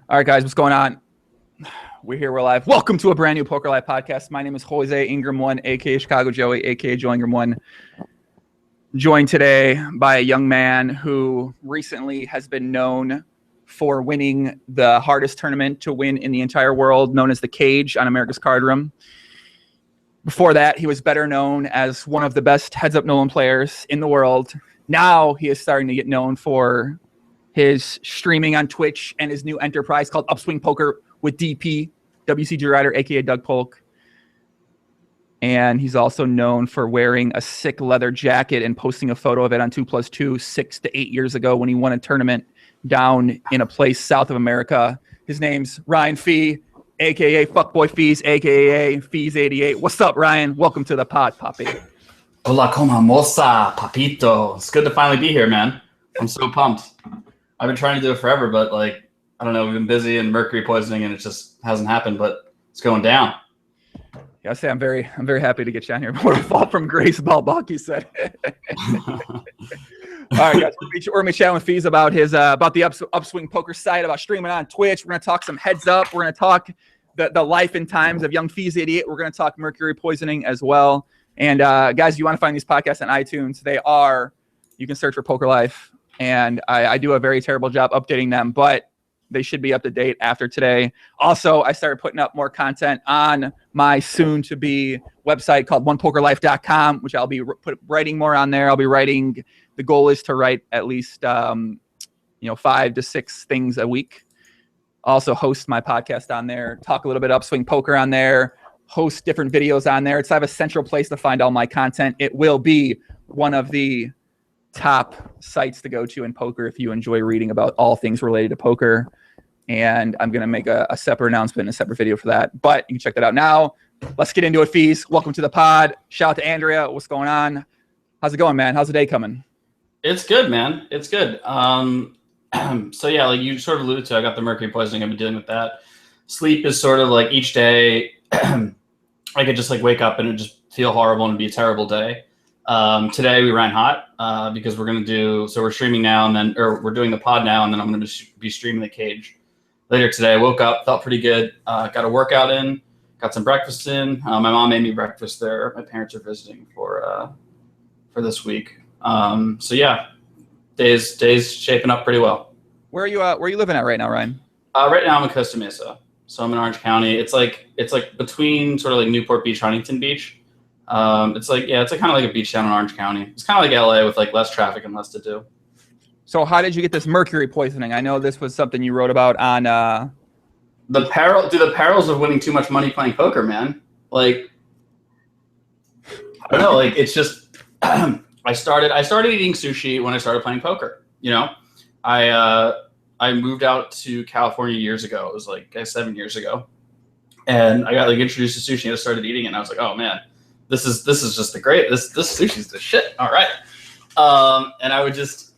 All right, guys, what's going on? We're here. We're live. Welcome to a brand new Poker Live podcast. My name is Jose Ingram One, aka Chicago Joey, aka Joe Ingram One. Joined today by a young man who recently has been known for winning the hardest tournament to win in the entire world, known as the Cage on America's Card Room. Before that, he was better known as one of the best heads-up Nolan players in the world. Now he is starting to get known for his streaming on Twitch and his new enterprise called UpSwingPoker with DP, WCG writer, aka Doug Polk. And he's also known for wearing a sick leather jacket and posting a photo of it on 2+2 6 to 8 years ago when he won a tournament down in a place south of America. His name's Ryan Fee, aka Fuckboy Fees, aka Fees 88. What's up, Ryan? Welcome to the pod, Papi. Hola, como moza, papito. It's good to finally be here, man. I'm so pumped. I've been trying to do it forever, but I don't know, we've been busy and Mercury poisoning and it just hasn't happened, but it's going down. Yeah, I say I'm very happy to get you on here. What a fall from grace, Balbaki said. All right, guys, we're gonna be chatting with Fees about his about the Upswing Poker site, about streaming on Twitch. We're gonna talk some heads up. We're gonna talk the life and times of young Fees 88. We're gonna talk Mercury poisoning as well. And guys, if you want to find these podcasts on iTunes, you can search for Poker Life. And I do a very terrible job updating them, but they should be up to date after today. Also, I started putting up more content on my soon-to-be website called onepokerlife.com, which I'll be writing more on there. I'll be writing. The goal is to write at least 5 to 6 things a week. Also host my podcast on there, talk a little bit Upswing Poker on there, host different videos on there. I have a central place to find all my content. It will be one of the top sites to go to in poker if you enjoy reading about all things related to poker. And I'm going to make a separate announcement, a separate video for that. But you can check that out now. Let's get into it, Fees. Welcome to the pod. Shout out to Andrea. What's going on? How's it going, man? How's the day coming? It's good, man. It's good. So yeah, like you sort of alluded to, I got the Mercury poisoning. I've been dealing with that. Sleep is sort of like each day I could just wake up and it just feel horrible and it'd be a terrible day. Today we ran hot because we're streaming now we're doing the pod now, and then I'm going to be streaming the Cage later today. I woke up, felt pretty good, got a workout in, got some breakfast in. My mom made me breakfast there. My parents are visiting for this week. So yeah, days shaping up pretty well. Where are you living at right now, Ryan? Right now I'm in Costa Mesa, so I'm in Orange County. It's like between sort of like Newport Beach, Huntington Beach. It's kind of like a beach town in Orange County. It's kind of like LA with less traffic and less to do. So how did you get this Mercury poisoning? I know this was something you wrote about on the perils of winning too much money playing poker, man. I don't know, it's just I started eating sushi when I started playing poker. I moved out to California years ago. It was 7 years ago. And I got introduced to sushi and I started eating it and I was like, oh man. This is just the great. This sushi's the shit. All right. And I would just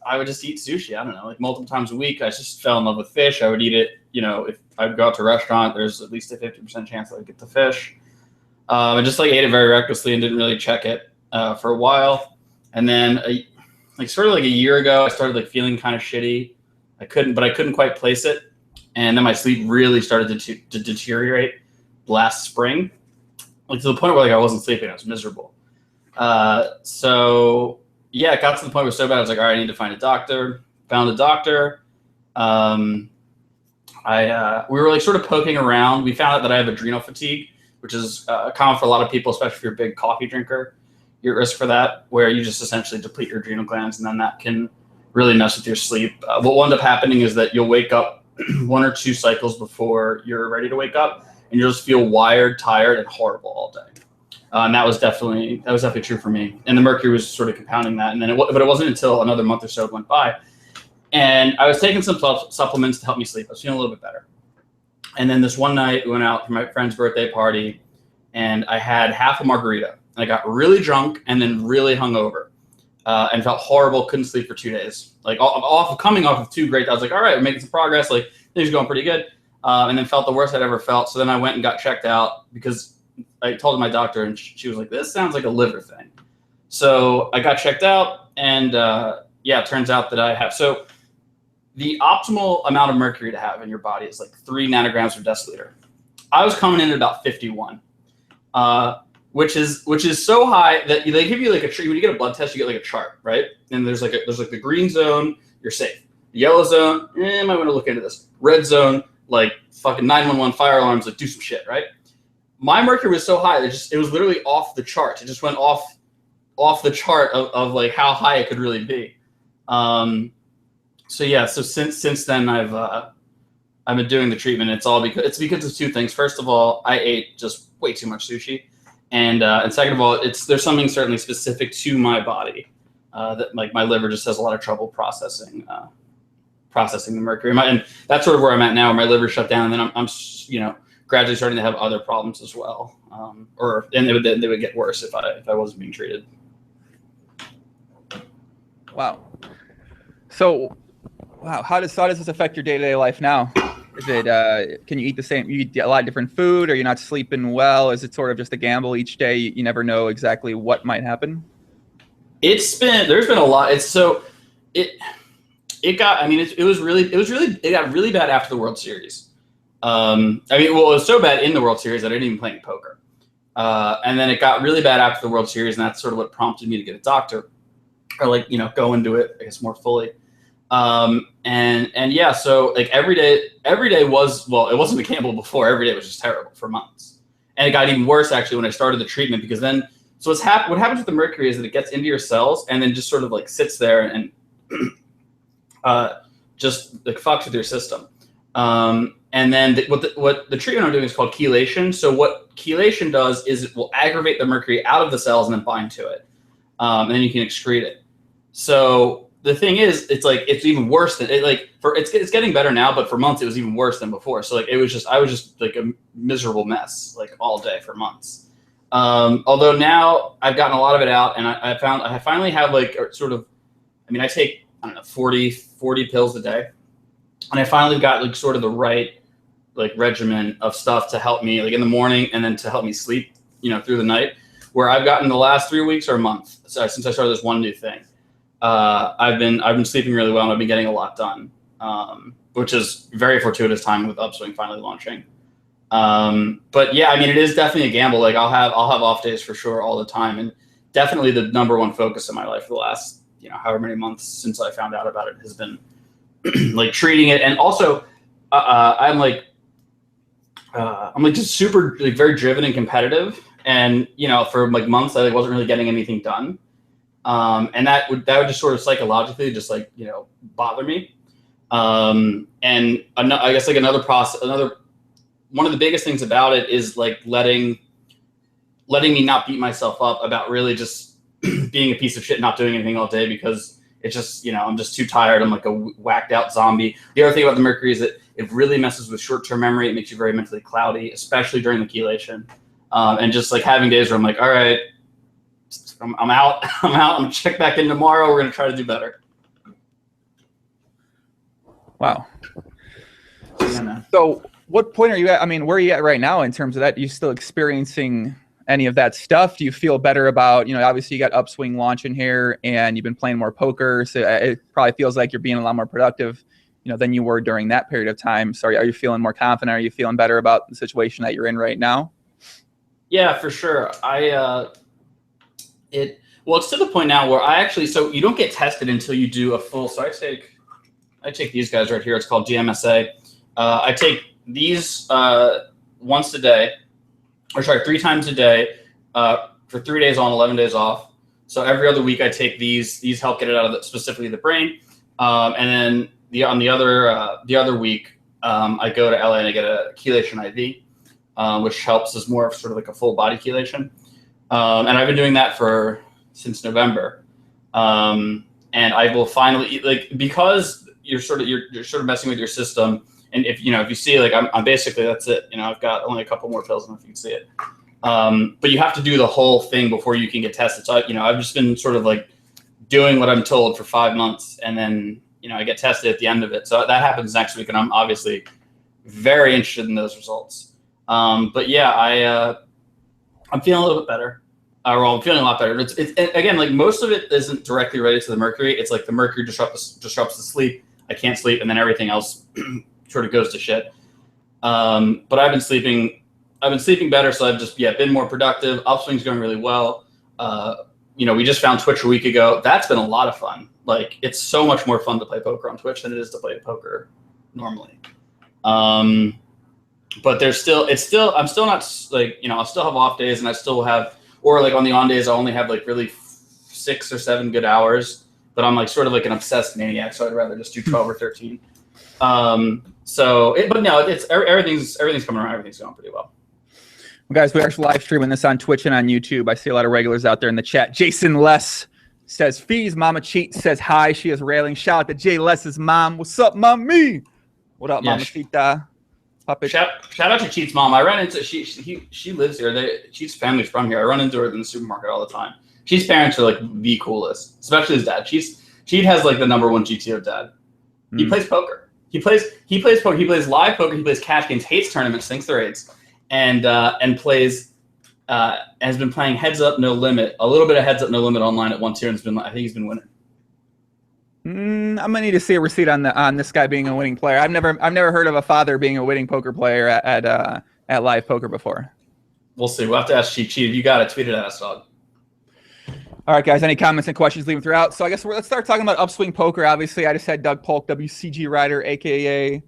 eat sushi. I don't know, multiple times a week. I just fell in love with fish. I would eat it. If I'd go out to a restaurant, there's at least a 50% chance that I'd get the fish. I just ate it very recklessly and didn't really check it for a while. And then sort of a year ago, I started feeling kind of shitty. I couldn't quite place it. And then my sleep really started to deteriorate last spring. To the point where I wasn't sleeping, I was miserable. So yeah, it got to the point where it was so bad, I was like, all right, I need to find a doctor. Found a doctor. We were sort of poking around. We found out that I have adrenal fatigue, which is common for a lot of people, especially if you're a big coffee drinker. You're at risk for that, where you just essentially deplete your adrenal glands, and then that can really mess with your sleep. What will end up happening is that you'll wake up 1 or 2 cycles before you're ready to wake up. And you'll just feel wired, tired, and horrible all day. And that was definitely true for me. And the Mercury was sort of compounding that. And then but it wasn't until another month or so went by. And I was taking some supplements to help me sleep. I was feeling a little bit better. And then this one night, we went out for my friend's birthday party, and I had half a margarita. And I got really drunk and then really hungover and felt horrible, couldn't sleep for 2 days. Coming off of 2 great, I was like, all right, we're making some progress. Things are going pretty good. And then felt the worst I'd ever felt. So then I went and got checked out because I told my doctor, and she was like, this sounds like a liver thing. So I got checked out, and it turns out that I have. So the optimal amount of mercury to have in your body is like 3 nanograms per deciliter. I was coming in at about 51, which is so high that they give you like when you get a blood test, you get like a chart, right? And there's like the green zone, you're safe. The yellow zone, might want to look into this. Red zone, like fucking 911 fire alarms, like do some shit, right? My mercury was so high, it was literally off the charts. It just went off the chart of like how high it could really be. So yeah, so since then I've been doing the treatment. It's because of 2 things. First of all, I ate just way too much sushi, and second of all, there's something certainly specific to my body that like my liver just has a lot of trouble processing the mercury. And that's sort of where I'm at now. My liver shut down, and then I'm gradually starting to have other problems as well. And they would get worse if I wasn't being treated. Wow. So, wow, how does this affect your day-to-day life now? Is it can you eat you eat a lot of different food, or you're not sleeping well? Is it sort of just a gamble each day? You never know exactly what might happen. There's been a lot. It got really bad after the World Series. It was so bad in the World Series that I didn't even play any poker. And then it got really bad after the World Series, and that's sort of what prompted me to get a doctor, or go into it, I guess, more fully. And yeah, so like every day was, well, it wasn't a gamble before. Every day was just terrible for months. And it got even worse actually when I started the treatment, because then, so what happens with the mercury is that it gets into your cells and then just sort of like sits there and just like fucks with your system. And then what the treatment I'm doing is called chelation. So what chelation does is it will aggravate the mercury out of the cells and then bind to it. And then you can excrete it. So the thing is, it's even worse than it's getting better now, but for months it was even worse than before. So like I was just like a miserable mess, like all day for months. Although now I've gotten a lot of it out, and I finally have like sort of, I take, I don't know, 40 pills a day, and I finally got like sort of the right like regimen of stuff to help me like in the morning and then to help me sleep, through the night, where I've gotten the last 3 weeks or a month since I started this one new thing. I've been sleeping really well, and I've been getting a lot done, which is very fortuitous timing with Upswing finally launching. But yeah, it is definitely a gamble. Like I'll have off days for sure all the time, and definitely the number one focus of my life for the last, however many months since I found out about it has been like treating it. And also, I'm just super like very driven and competitive, and for like months I wasn't really getting anything done. And that would just sort of psychologically just like, bother me. And I guess like one of the biggest things about it is like letting me not beat myself up about really just being a piece of shit, not doing anything all day, because it's just, I'm just too tired. I'm like a whacked out zombie. The other thing about the mercury is that it really messes with short-term memory. It makes you very mentally cloudy, especially during the chelation. And just like having days where I'm like, all right, I'm out. I'm gonna check back in tomorrow. We're gonna try to do better. Wow. Yeah, man. So what point are you at? Where are you at right now in terms of that? Are you still experiencing any of that stuff? Do you feel better about, obviously you got Upswing launching here and you've been playing more poker. So it probably feels like you're being a lot more productive, than you were during that period of time. So are you feeling more confident? Are you feeling better about the situation that you're in right now? Yeah, for sure. It's to the point now where so you don't get tested until you do a full, so I take these guys right here. It's called GMSA. I take these once a day, or sorry, 3 times a day for 3 days on, 11 days off. So every other week I take these. These help get it out of specifically the brain. And then the other week I go to LA and I get a chelation IV, which helps as more of sort of like a full body chelation. And I've been doing that since November. And I will finally, like, because you're sort of messing with your system. And if you see, like, I'm basically, that's it. I've got only a couple more pills, and if you can see it. But you have to do the whole thing before you can get tested. So I've just been sort of like doing what I'm told for 5 months, and then I get tested at the end of it. So that happens next week, and I'm obviously very interested in those results. But yeah, I'm feeling a little bit better. I'm feeling a lot better. It's again, like, most of it isn't directly related to the mercury. It's like the mercury disrupts the sleep. I can't sleep, and then everything else sort of goes to shit. But I've been sleeping better, so I've just been more productive. Upswing's going really well. We just found Twitch a week ago. That's been a lot of fun. Like, it's so much more fun to play poker on Twitch than it is to play poker normally. But I'm still not like, I still have off days, and I still have, or like on the on days, I only have like really 6 or 7 good hours, but I'm like sort of like an obsessed maniac. So I'd rather just do 12 or 13. But no, everything's coming around. Everything's going pretty well. Well, guys, we're actually live streaming this on Twitch and on YouTube. I see a lot of regulars out there in the chat. Jason Less says, Fees, Mama Cheat says hi. She is railing. Shout out to Jay Less's mom. What's up, mommy? What up, Mama Cheetah? Shout out to Cheat's mom. I ran into she lives here. Cheat's family's from here. I run into her in the supermarket all the time. Cheat's parents are like the coolest, especially his dad. Cheat has like the has GTO dad. He plays poker. He plays poker. He plays live poker. He plays cash games. Hates tournaments. Thinks they're AIDS. And plays. Has been playing Heads Up No Limit. A little bit of Heads Up No Limit online at 1-2, and I think he's been winning. I'm gonna need to see a receipt on this guy being a winning player. I've never heard of a father being a winning poker player at live poker before. We'll see. We'll have to ask Cheat. If you got it, tweet it at us, dog. All right, guys. Any comments and questions? Leave them throughout. So I guess let's start talking about Upswing Poker. Obviously, I just had Doug Polk, WCG writer, aka.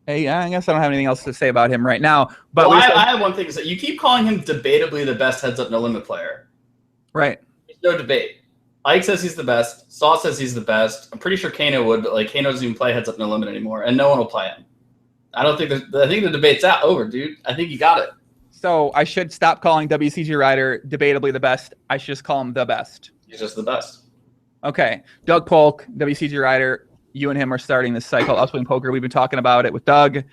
Hey, I guess I don't have anything else to say about him right now. But I have one thing to say. You keep calling him debatably the best Heads Up No Limit player. Right. There's no debate. Ike says he's the best. Saw says he's the best. I'm pretty sure Kano would, but like Kano doesn't even play Heads Up No Limit anymore, and no one will play him. I think the debate's over, dude. I think you got it. So I should stop calling WCG Rider debatably the best. I should just call him the best. He's just the best. Okay. Doug Polk, WCG Rider, you and him are starting this site called Upswing Poker. We've been talking about it with Doug.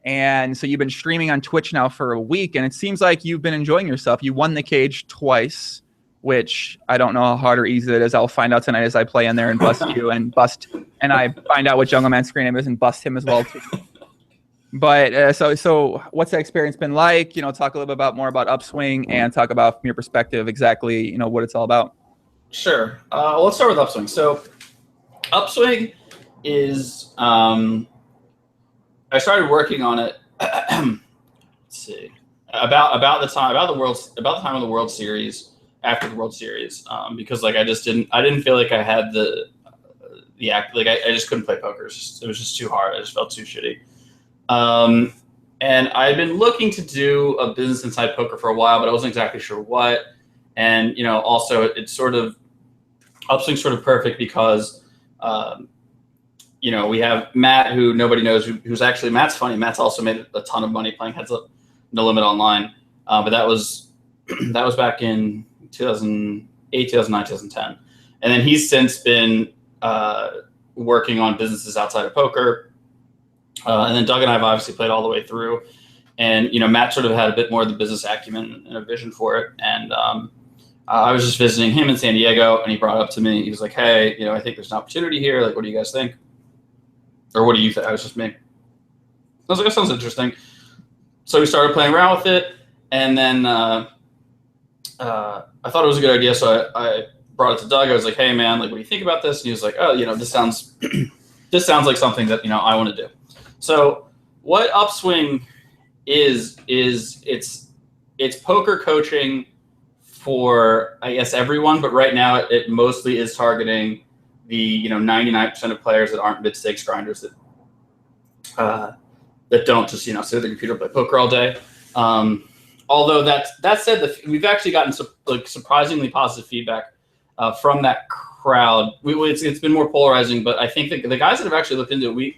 And so you've been streaming on Twitch now for a week, and it seems like you've been enjoying yourself. You won the cage twice, which I don't know how hard or easy it is. I'll find out tonight as I play in there and bust you and I find out what Jungleman's screen name is and bust him as well too. But so what's that experience been like? Talk a little bit more about Upswing and talk about from your perspective exactly what it's all about. Sure. Let's start with Upswing. So Upswing is I started working on it. Let's see, about the time of the World Series. After the World Series, because like I didn't feel like I had the act, like I just couldn't play poker. It was just too hard. I just felt too shitty. And I'd been looking to do a business inside poker for a while, but I wasn't exactly sure what. And also it's sort of Upswing's sort of perfect because we have Matt, who nobody knows, who's actually Matt's funny. Matt's also made a ton of money playing Heads Up No Limit online, but that was back in 2008, 2009, 2010. And then he's since been working on businesses outside of poker. And then Doug and I have obviously played all the way through. And, Matt sort of had a bit more of the business acumen and a vision for it. And I was just visiting him in San Diego, and he brought it up to me. He was like, hey, I think there's an opportunity here. Like, what do you guys think? Or what do you think? I was just me. I was like, that sounds interesting. So we started playing around with it. And then I thought it was a good idea, so I brought it to Doug. I was like, "Hey, man, like, what do you think about this?" And he was like, "Oh, this sounds like something that I want to do." So, what Upswing is it's poker coaching for, I guess, everyone, but right now it mostly is targeting the 99% of players that aren't mid-stakes grinders that don't just sit at the computer and play poker all day. Although that said, we've actually gotten surprisingly positive feedback from that crowd. It's been more polarizing, but I think the guys that have actually looked into it,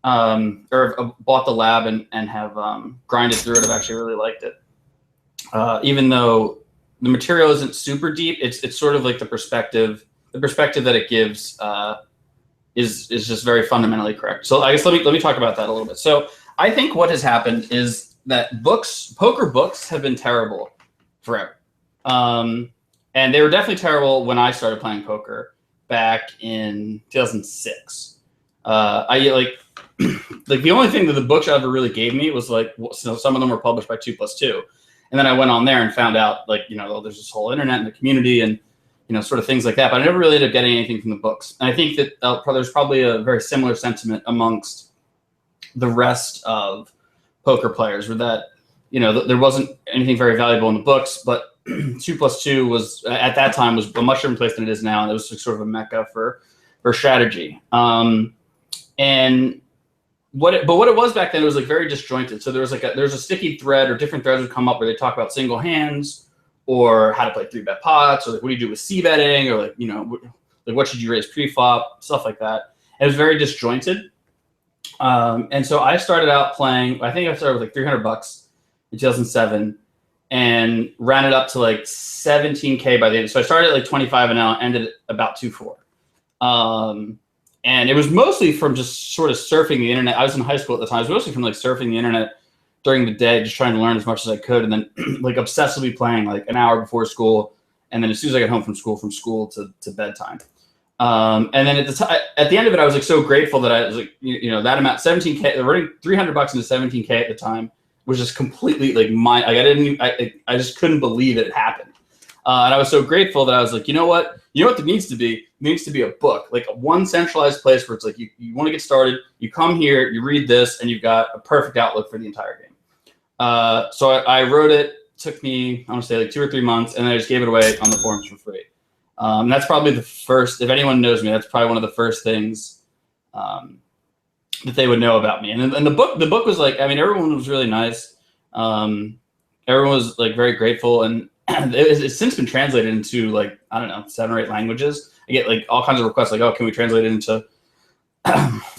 or bought the lab and have grinded through it, have actually really liked it. Even though the material isn't super deep, it's sort of like the perspective that it gives is just very fundamentally correct. So I guess let me talk about that a little bit. So I think what has happened is that poker books have been terrible forever. And they were definitely terrible when I started playing poker back in 2006. The only thing that the books ever really gave me was some of them were published by 2+2. And then I went on there and found out there's this whole internet and the community, and sort of things like that. But I never really ended up getting anything from the books. And I think that there's probably a very similar sentiment amongst the rest of poker players, where that, there wasn't anything very valuable in the books, but 2+2 was at that time was a much different place than it is now, and it was sort of a mecca for strategy. And what it was back then, it was like very disjointed. So there was there's a sticky thread, or different threads would come up where they talk about single hands, or how to play 3-bet pots, or like what do you do with c-betting, or like what should you raise pre-flop, stuff like that. And it was very disjointed. And so I started out playing. I think I started with like $300 in 2007. And ran it up to like 17K by the end. So I started at like 25 and now ended at about 2.4. And it was mostly from just sort of surfing the internet. I was in high school at the time. I was mostly from like surfing the internet during the day, just trying to learn as much as I could. And then like obsessively playing like an hour before school. And then as soon as I got home from school to bedtime. And then at the end of it, I was like so grateful that I was like, that amount, 17K, running $300 into 17K at the time, was just completely like I just couldn't believe it happened. And I was so grateful that I was like, you know what there needs to be? There needs to be a book, like one centralized place where it's like, you want to get started, you come here, you read this, and you've got a perfect outlook for the entire game. So I wrote it, took me, I want to say like 2 or 3 months, and then I just gave it away on the forums for free. And that's probably the first, if anyone knows me, that's probably one of the first things that they would know about me. And the book was like, I mean, everyone was really nice. Everyone was like very grateful, and it's since been translated into like, I don't know, 7 or 8 languages. I get like all kinds of requests like, oh, can we translate it into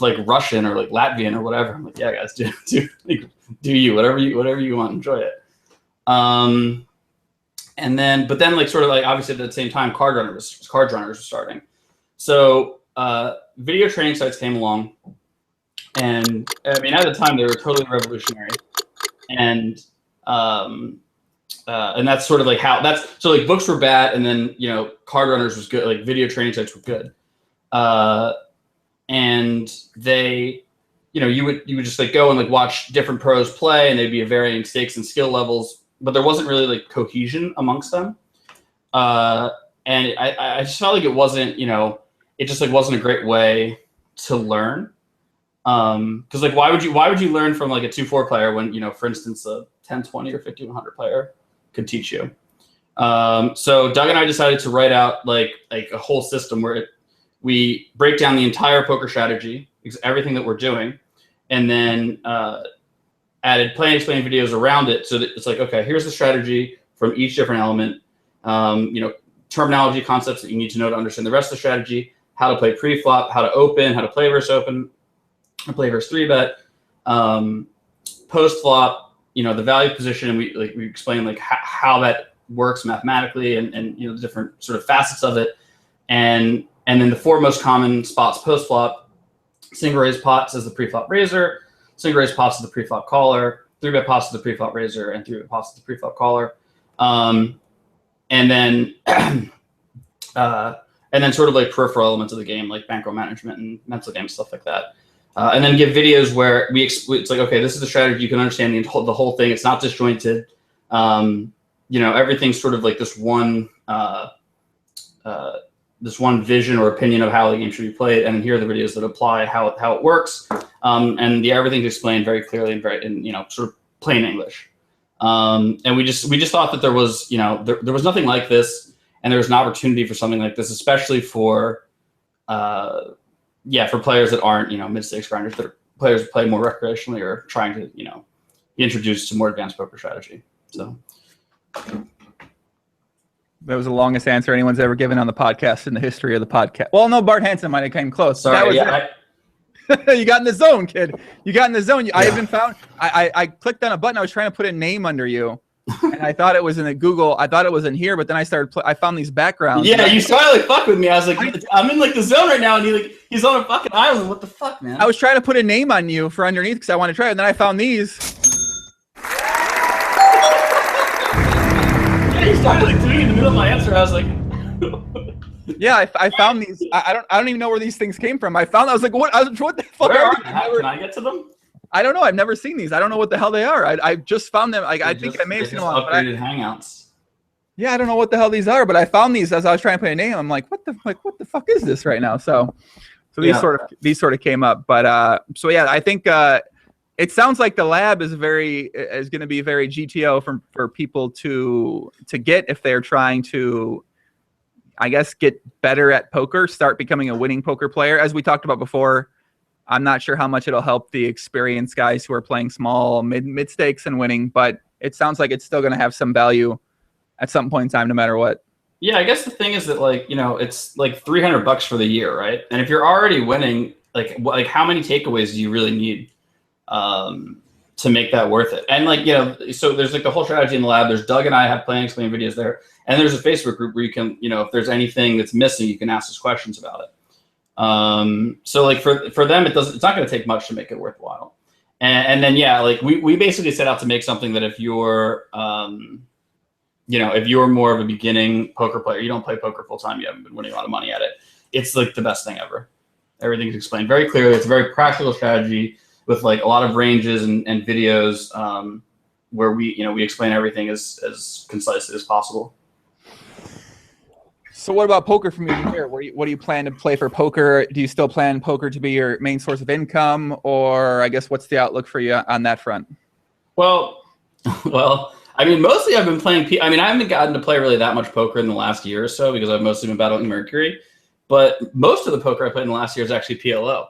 like Russian or like Latvian or whatever? I'm like, yeah, guys, do whatever you want, enjoy it. And then like sort of like obviously at the same time, card runners were starting. So video training sites came along. And I mean, at the time, they were totally revolutionary, and that's sort of like so like books were bad, and then card runners was good, like video training sites were good, and they, you would just like go and like watch different pros play, and they'd be varying stakes and skill levels, but there wasn't really like cohesion amongst them, and I just felt like it wasn't, it just like wasn't a great way to learn. Because like why would you learn from like a 2-4 player when for instance a 10-20 or 50-100 player could teach you? So Doug and I decided to write out like a whole system where we break down the entire poker strategy, everything that we're doing, and then added play and explain videos around it, so that it's like, okay, here's the strategy from each different element, terminology, concepts that you need to know to understand the rest of the strategy, how to play pre-flop, how to open, how to play versus open, play versus 3-bet, post flop, the value position, and we explain like how that works mathematically, and the different sort of facets of it, and then the 4 most common spots post flop: single raise pots as the pre-flop raiser, single raise pots as the pre-flop caller, 3-bet pots as the pre-flop raiser, and 3-bet pots as the pre-flop caller, and then sort of like peripheral elements of the game, like bankroll management and mental game stuff like that. And then give videos where it's like, okay, this is the strategy. You can understand the whole thing. It's not disjointed. Everything's sort of like this one vision or opinion of how the game should be played. And here are the videos that apply how it works. And everything's explained very clearly and sort of plain English. And we just thought that there was, there was nothing like this, and there was an opportunity for something like this, especially for players that aren't, mid-stakes grinders, but players who play more recreationally or trying to, be introduced to more advanced poker strategy. So that was the longest answer anyone's ever given on the podcast in the history of the podcast. Well, no, Bart Hansen might have came close. Sorry, You got in the zone, kid. You got in the zone. I even found, I clicked on a button. I was trying to put a name under you. And I thought it was in the Google. I thought it was in here, but then I found these backgrounds. Yeah, you started like fuck with me. I was like, I'm in like the zone right now, and he's on a fucking island. What the fuck, man? I was trying to put a name on you for underneath because I wanted to try it, and then I found these. Yeah, you started like doing it in the middle of my answer. I was like, yeah, I found these. I don't even know where these things came from. I was like, what the fuck? Where are they? Can I get to them? I don't know. I've never seen these. I don't know what the hell they are. I just found them. I think I may have seen them on upgraded Hangouts. Yeah, I don't know what the hell these are, but I found these as I was trying to play a name. I'm like, what the fuck is this right now? So these sort of came up. But so yeah, I think it sounds like the lab is going to be very GTO for people to get if they're trying to, I guess, get better at poker, start becoming a winning poker player. As we talked about before, I'm not sure how much it'll help the experienced guys who are playing small, mid stakes and winning, but it sounds like it's still going to have some value at some point in time, no matter what. Yeah, I guess the thing is that, like, you know, it's like $300 for the year, right? And if you're already winning, like how many takeaways do you really need to make that worth it? And like, you know, so there's like the whole strategy in the lab. There's Doug and I have playing explain videos there, and there's a Facebook group where you can, you know, if there's anything that's missing, you can ask us questions about it. So like for them, it's not going to take much to make it worthwhile. And then yeah, like we basically set out to make something that if you're you know, if you're more of a beginning poker player, you don't play poker full time, you haven't been winning a lot of money at it, it's like the best thing ever. Everything's explained very clearly. It's a very practical strategy with like a lot of ranges and videos where we explain everything as concisely as possible. So what about poker from here? What do you plan to play for poker? Do you still plan poker to be your main source of income, or I guess what's the outlook for you on that front? Well, I mean, mostly I've been playing. I mean, I haven't gotten to play really that much poker in the last year or so because I've mostly been battling Mercury. But most of the poker I played in the last year is actually PLO.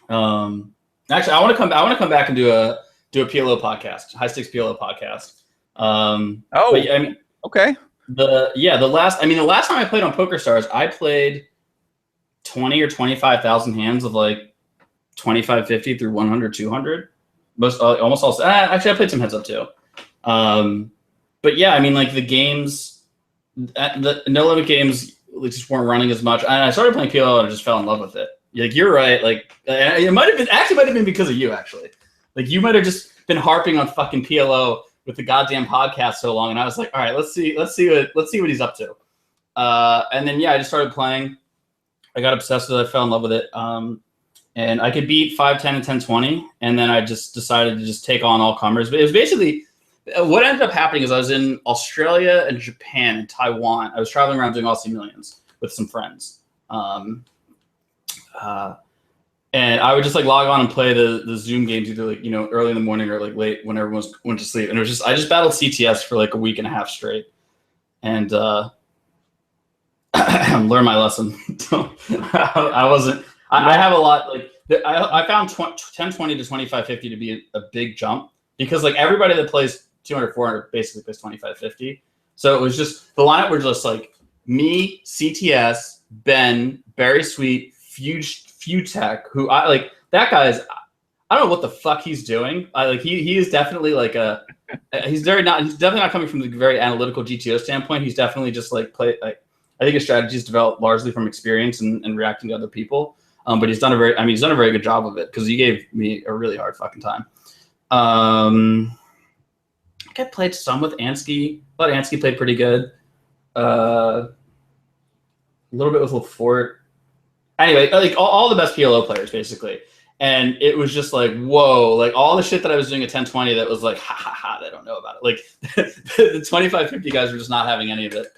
Actually, I want to come back and do a PLO podcast, high stakes PLO podcast. But, I mean, okay. The last time I played on Pokerstars, I played 20 or 25,000 hands of like 25-50 through 100, 200. Almost all. Actually, I played some heads up too. But yeah, I mean, like the games, the no limit games just weren't running as much. And I started playing PLO and I just fell in love with it. Like you're right. Like it might have been because of you actually. Like you might have just been harping on fucking PLO with the goddamn podcast so long, and I was like, all right, let's see what he's up to. And then yeah, I just started playing. I got obsessed with it. I fell in love with it. And I could beat 5-10 and 10-20, and then I just decided to just take on all comers. But it was basically what ended up happening is I was in Australia and Japan and Taiwan. I was traveling around doing Aussie Millions with some friends. And I would just like log on and play the Zoom games either like, you know, early in the morning or like late when everyone went to sleep. And it was just, I just battled CTS for like a week and a half straight. And learned my lesson. I have a lot, like I found 10-20 to 25-50 to be a big jump because like everybody that plays 200-400 basically plays 25-50. So it was just, the lineup were just like me, CTS, Ben, Barry Sweet, Tech, who I like. That guy is, I don't know what the fuck he's doing. He is definitely like he's definitely not coming from the very analytical GTO standpoint. He's definitely just like I think his strategy is developed largely from experience and reacting to other people. But he's done a very good job of it because he gave me a really hard fucking time. I think I played some with Ansky. I thought Ansky played pretty good. A little bit with LaForte. Anyway, like all the best PLO players basically. And it was just like, whoa, like all the shit that I was doing at 10-20 that was like, ha ha ha, they don't know about it. Like the 25-50 guys were just not having any of it.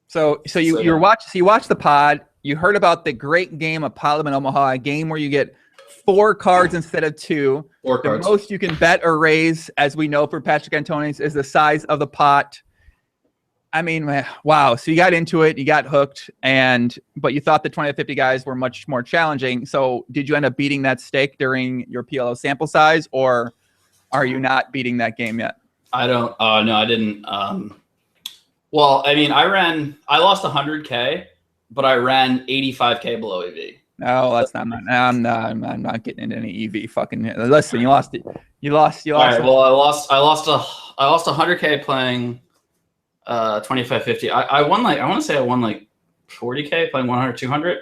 So you watched the pod, you heard about the great game of Parliament Omaha, a game where you get 4 cards instead of 2. 4 cards. The most you can bet or raise, as we know for Patrick Antoni's, is the size of the pot. I mean, wow. So you got into it, you got hooked, but you thought the 20-50 guys were much more challenging. So did you end up beating that stake during your PLO sample size, or are you not beating that game yet? I don't. No, I didn't. Well, I mean, I lost 100K, but I ran 85K below EV. No, that's not. I'm not getting into any EV. Fucking listen, you lost it. You lost. All right. Well, I lost 100K playing 25-50. I won like, I want to say I won like 40K playing 100, 200.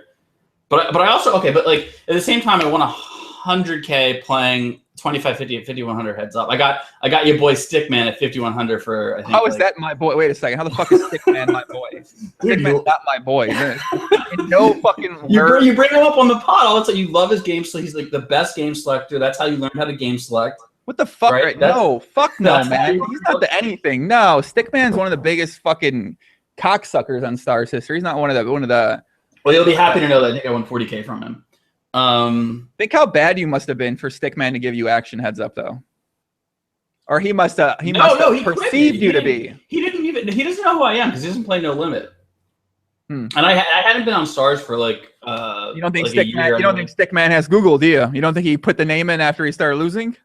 But I also, okay, but like at the same time I won 100K playing 25-50 and 50-100 heads up. I got your boy Stickman at 5100 for, I think. How is that my boy? Wait a second. How the fuck is Stickman my boy? Stickman's not my boy. No fucking word. You bring him up on the pod all the time. You love his game. So he's like the best game selector. That's how you learn how to game select. What the fuck? Right? Right? No, fuck no, that's man. He's not the anything. No, Stickman's one of the biggest fucking cocksuckers on Stars history. He's not one of the. Well, you'll be happy to know that I think I won 40K from him. Think how bad you must have been for Stickman to give you action heads up, though. Or he must have perceived you to be. He doesn't know who I am because he doesn't play No Limit. And I hadn't been on Stars for like you don't think like Stickman? You don't think Stickman has Google, do you? You don't think he put the name in after he started losing?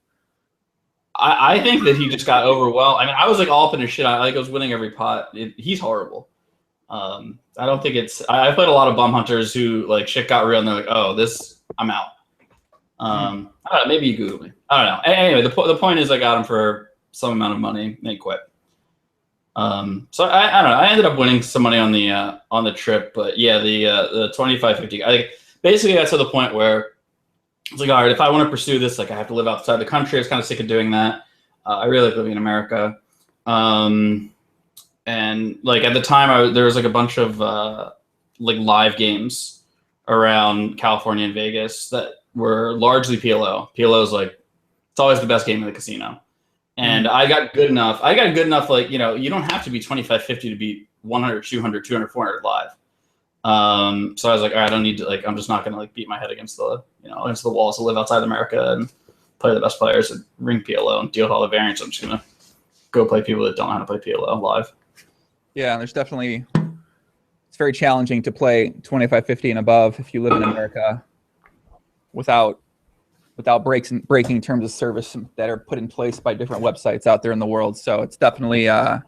I think that he just got overwhelmed. I mean, I was like all up in his shit. I was winning every pot. He's horrible. I don't think it's. I played a lot of bum hunters who like shit got real and they're like, oh, I'm out. I don't know, maybe you Google me. I don't know. Anyway, the point is I got him for some amount of money and he quit. So I don't know. I ended up winning some money on the trip, but yeah, the 25-50. I basically got to the point where it's like, all right, if I want to pursue this, like I have to live outside the country. I was kind of sick of doing that. I really like living in America. And like at the time, there was like a bunch of like live games around California and Vegas that were largely PLO. PLO is like, it's always the best game in the casino. And I got good enough. Like, you know, you don't have to be 25-50 to beat 100, 200, 200, 400 live. So I was like, all right, I don't need to, like, I'm just not going to like beat my head against the walls to live outside America and play the best players and ring PLO and deal with all the variants. I'm just going to go play people that don't know how to play PLO live. Yeah, there's definitely, it's very challenging to play 25-50 and above if you live in America without breaking terms of service that are put in place by different websites out there in the world. So it's definitely, live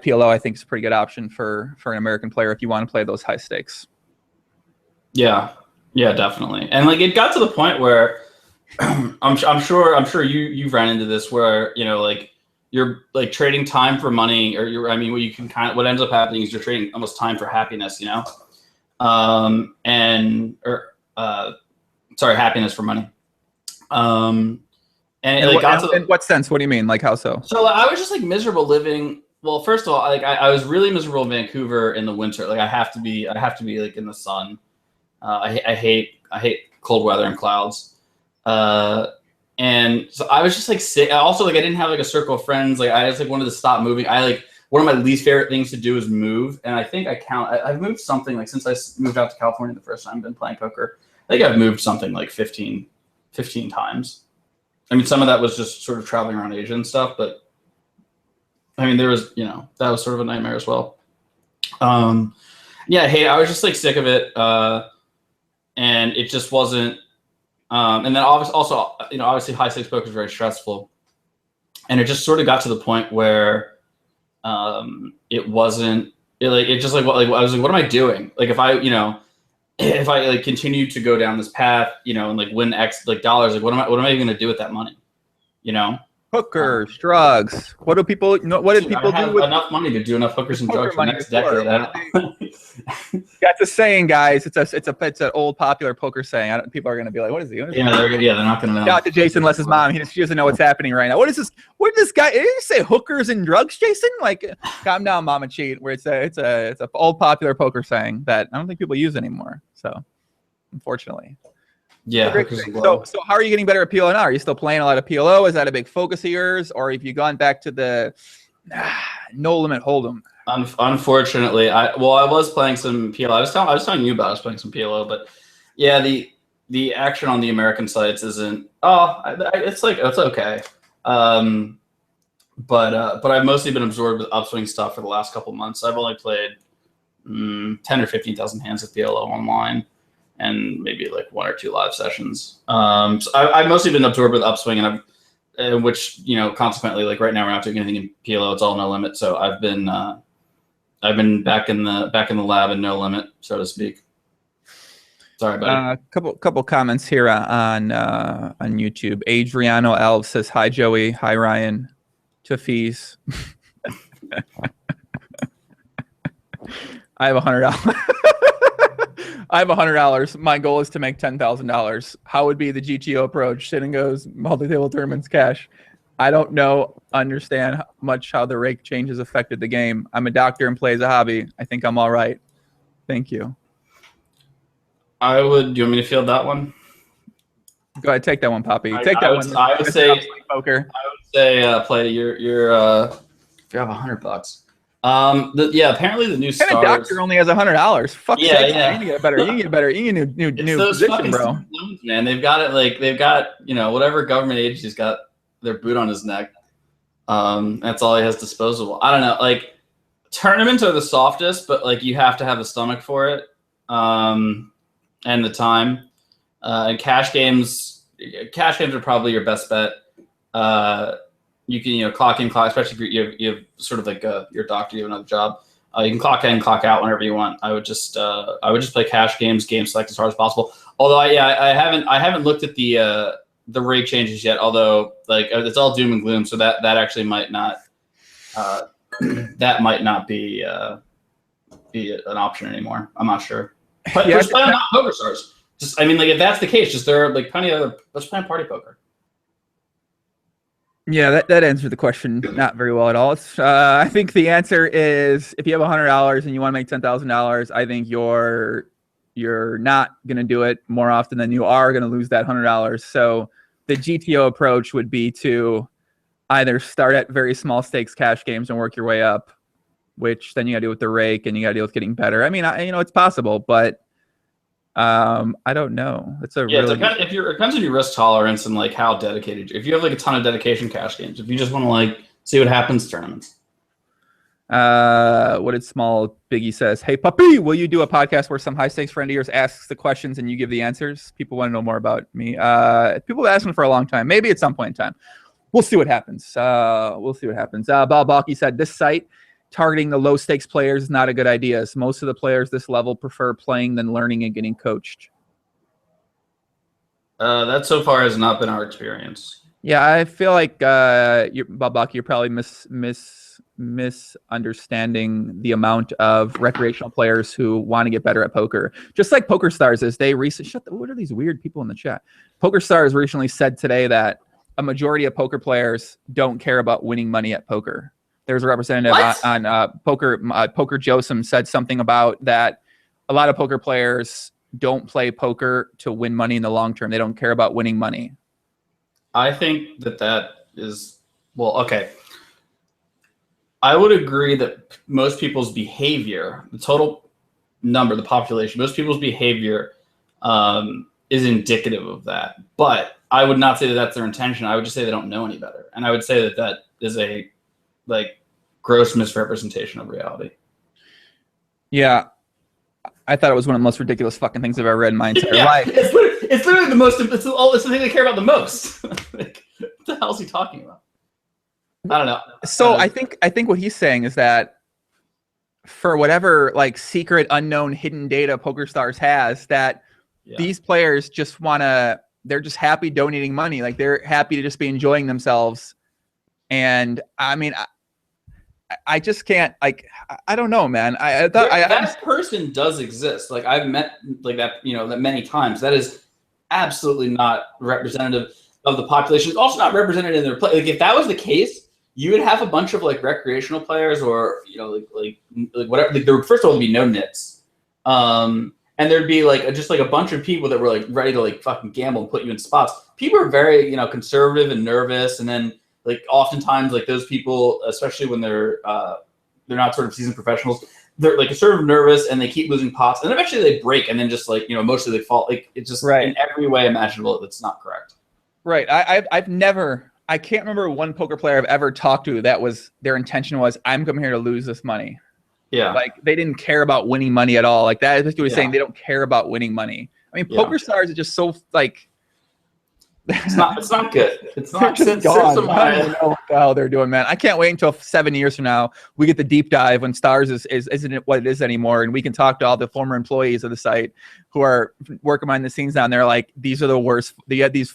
PLO, I think, is a pretty good option for an American player if you want to play those high stakes. Yeah, definitely. And like it got to the point where I'm sure you've ran into this where, you know, like you're like trading time for money, or what ends up happening is you're trading almost time for happiness, you know, happiness for money. In what sense? What do you mean? Like how so? So I was just like miserable living. Well, first of all, like I was really miserable in Vancouver in the winter. Like I have to be like in the sun. I hate cold weather and clouds. And so I was just like sick. Also, like I didn't have like a circle of friends. Like I just like wanted to stop moving. One of my least favorite things to do is move. And I think I've moved something like since I moved out to California the first time I've been playing poker. I think I've moved something like 15 times. I mean, some of that was just sort of traveling around Asia and stuff, but I mean, there was, you know, that was sort of a nightmare as well. Hey, I was just like sick of it. And it just wasn't, and then obviously high stakes poker is very stressful. And it just sort of got to the point where, I was like, what am I doing? Like if I like continue to go down this path, you know, and like win X like dollars, like what am I going to do with that money? You know, hookers, drugs. What do people? What did people do with enough money to do enough hookers and drugs for the next decade? That's a saying, guys. It's an old popular poker saying. People are going to be like, "What is he?" They're not going to know. Shout out to Jason Less's mom. She doesn't know what's happening right now. What is this? What did this guy? Did he say hookers and drugs, Jason? Like, calm down, Mama Cheat. Where it's a old popular poker saying that I don't think people use anymore. So, unfortunately. Yeah. So how are you getting better at PLO now? Are you still playing a lot of PLO? Is that a big focus of yours, or have you gone back to the no limit hold'em? Unfortunately, I was playing some PLO. I was telling you about I was playing some PLO, but yeah, the action on the American sites isn't. It's okay. But I've mostly been absorbed with Upswing stuff for the last couple months. I've only played 10 or 15,000 hands of PLO online, and maybe like 1 or 2 live sessions. So I've mostly been absorbed with Upswing, and which, you know, consequently, like right now we're not doing anything in PLO. It's all no limit. So I've been back in the lab in no limit, so to speak. Sorry, buddy. Couple comments here on YouTube. Adriano Elves says, "Hi Joey, hi Ryan, to fees." I have $100. I have $100. My goal is to make $10,000. How would be the GTO approach? Sit and goes, multi-table tournaments, cash. I don't understand much how the rake changes affected the game. I'm a doctor and play as a hobby. I think I'm all right. Thank you. Do you want me to field that one? Go ahead, take that one, Poppy. Take I that would, one. I would say poker. I would say play your if you have $100. Apparently the new And stars. a doctor only has $100. Fuck Yeah, sake, yeah. man. You can get better. You can get better. You can get new Those position, fucking bro. loans, man. They've got it like they've got whatever government agency's got their boot on his neck. That's all he has disposable. I don't know. Like tournaments are the softest, but like you have to have the stomach for it, and the time. And cash games are probably your best bet. You can clock in, clock, especially if you have sort of like your doctor, you have another job. You can clock in, clock out whenever you want. I would just play cash games, game select as hard as possible. Although I haven't looked at the rake changes yet. Although like it's all doom and gloom, so that actually might not be an option anymore. I'm not sure. But just play on Pokerstars. Just if that's the case, just there are like plenty of other. Let's play on Party Poker. Yeah, that answered the question not very well at all. I think the answer is if you have $100 and you want to make $10,000, I think you're not going to do it more often than you are going to lose that $100. So the GTO approach would be to either start at very small stakes cash games and work your way up, which then you got to deal with the rake and you got to deal with getting better. I mean, it's possible, but I don't know. It's a really... it depends on your risk tolerance and like how dedicated. If you have like a ton of dedication cash games, if you just want to like see what happens tournaments. What did Small Biggie says? Hey puppy, will you do a podcast where some high stakes friend of yours asks the questions and you give the answers? People want to know more about me. People have asked me for a long time. Maybe at some point in time. We'll see what happens. Balbalki said this site targeting the low stakes players is not a good idea. So most of the players this level prefer playing than learning and getting coached. That so far has not been our experience. Yeah, I feel like Balbalki, you're probably misunderstanding the amount of recreational players who want to get better at poker. Just like Pokerstars is, what are these weird people in the chat? Pokerstars recently said today that a majority of poker players don't care about winning money at poker. There's a representative on Poker Josem said something about that. A lot of poker players don't play poker to win money in the long term. They don't care about winning money. I think that is, well, okay. I would agree that most people's behavior, the total number, the population, most people's behavior is indicative of that. But I would not say that that's their intention. I would just say they don't know any better. And I would say that is a gross misrepresentation of reality. Yeah. I thought it was one of the most ridiculous fucking things I've ever read in my entire life. It's literally the most, it's the thing they care about the most. Like, what the hell is he talking about? I don't know. So I think what he's saying is that for whatever like secret, unknown, hidden data Pokerstars has, that these players just they're just happy donating money. Like they're happy to just be enjoying themselves. And I mean, I just can't, like, I don't know, man. That person does exist. Like I've met like that, that many times. That is absolutely not representative of the population. It's also not represented in their play. Like if that was the case, you would have a bunch of like recreational players or, like whatever. Like, there would, first of all, be no nits. And there'd be like just like a bunch of people that were like ready to like fucking gamble and put you in spots. People are very, conservative and nervous. And then like oftentimes like those people, especially when they're not sort of seasoned professionals, they're like sort of nervous and they keep losing pots and then eventually they break and then just like, mostly they fall. Like it's just in every way imaginable. That's not correct. Right. I can't remember one poker player I've ever talked to that was their intention was I'm coming here to lose this money. Yeah. Like they didn't care about winning money at all. Like that is basically saying they don't care about winning money. I mean, Pokerstars is just so like it's not good. It's not just gone. I don't even know what the hell they're doing, man. I can't wait until 7 years from now we get the deep dive when Stars isn't what it is anymore, and we can talk to all the former employees of the site who are working behind the scenes down there. Like these are the worst. They had these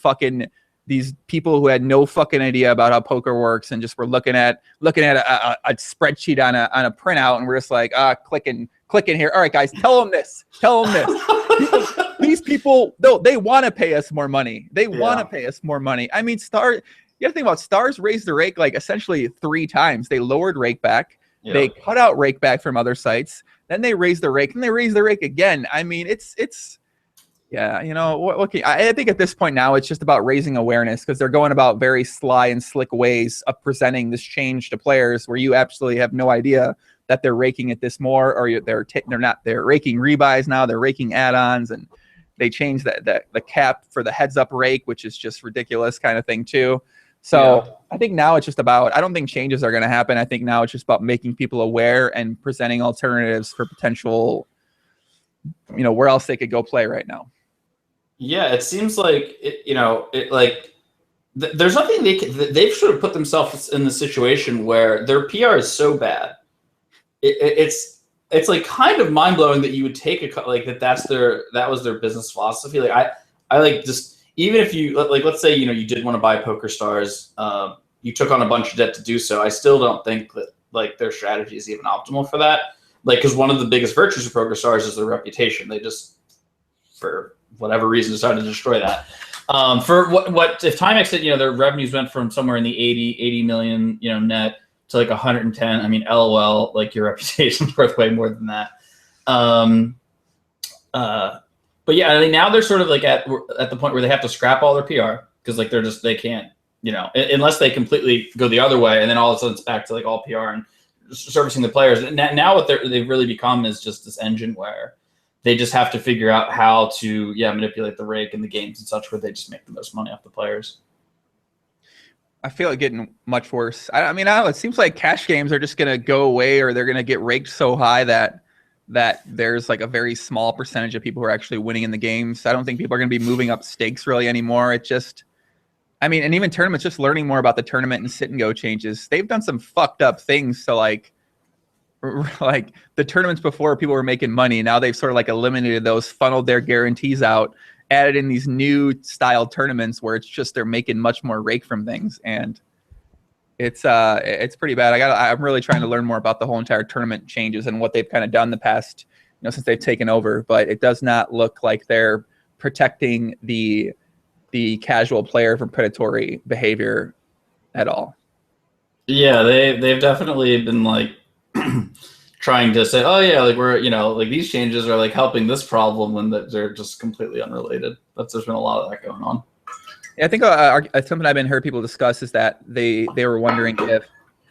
people who had no fucking idea about how poker works and just were looking at a spreadsheet on a printout, and we're just like clicking here. All right, guys, tell them this. These people, though, they want to pay us more money. They want to pay us more money. I mean, you got to think about Stars raised the rake like essentially 3 times. They lowered rake back. Yeah. They cut out rake back from other sites. Then they raised the rake, and they raised the rake again. I mean, it's Yeah, you know, I think at this point now it's just about raising awareness because they're going about very sly and slick ways of presenting this change to players where you absolutely have no idea that they're raking it this more, or they're raking rebuys now, they're raking add-ons, and they changed the cap for the heads up rake, which is just ridiculous kind of thing too. So yeah. I think now it's just about, I don't think changes are going to happen. I think now it's just about making people aware and presenting alternatives for potential, you know, where else they could go play right now. Yeah, it seems like there's nothing they've sort of put themselves in the situation where their PR is so bad. It's like kind of mind blowing that you would take that was their business philosophy. Like I like just, even if you like, let's say, you know, you did want to buy Pokerstars, you took on a bunch of debt to do so. I still don't think that like their strategy is even optimal for that. Like, because one of the biggest virtues of Pokerstars is their reputation. They just, for whatever reason, decided to destroy that. For what if Timex, you know, their revenues went from somewhere in the 80 million, you know, net to like 110. I mean, LOL, like your reputation's worth way more than that. But yeah, I mean, now they're sort of like at the point where they have to scrap all their PR because like they can't, you know, unless they completely go the other way, and then all of a sudden it's back to like all PR and servicing the players. And now what they've really become is just this engine where they just have to figure out how to manipulate the rake and the games and such where they just make the most money off the players. I feel it getting much worse. I mean, I don't know, it seems like cash games are just going to go away, or they're going to get raked so high that there's like a very small percentage of people who are actually winning in the games. I don't think people are going to be moving up stakes really anymore. It just, I mean, and even tournaments, just learning more about the tournament and sit and go changes. They've done some fucked up things. So like the tournaments before, people were making money. Now they've sort of like eliminated those, funneled their guarantees out, added in these new style tournaments where it's just they're making much more rake from things, and it's pretty bad. I'm really trying to learn more about the whole entire tournament changes and what they've kind of done the past, you know, since they've taken over. But it does not look like they're protecting the casual player from predatory behavior at all. Yeah, they've definitely been like trying to say, oh yeah, like we're, you know, like these changes are like helping this problem when they're just completely unrelated. There's been a lot of that going on. Yeah, I think something I've been heard people discuss is that they were wondering if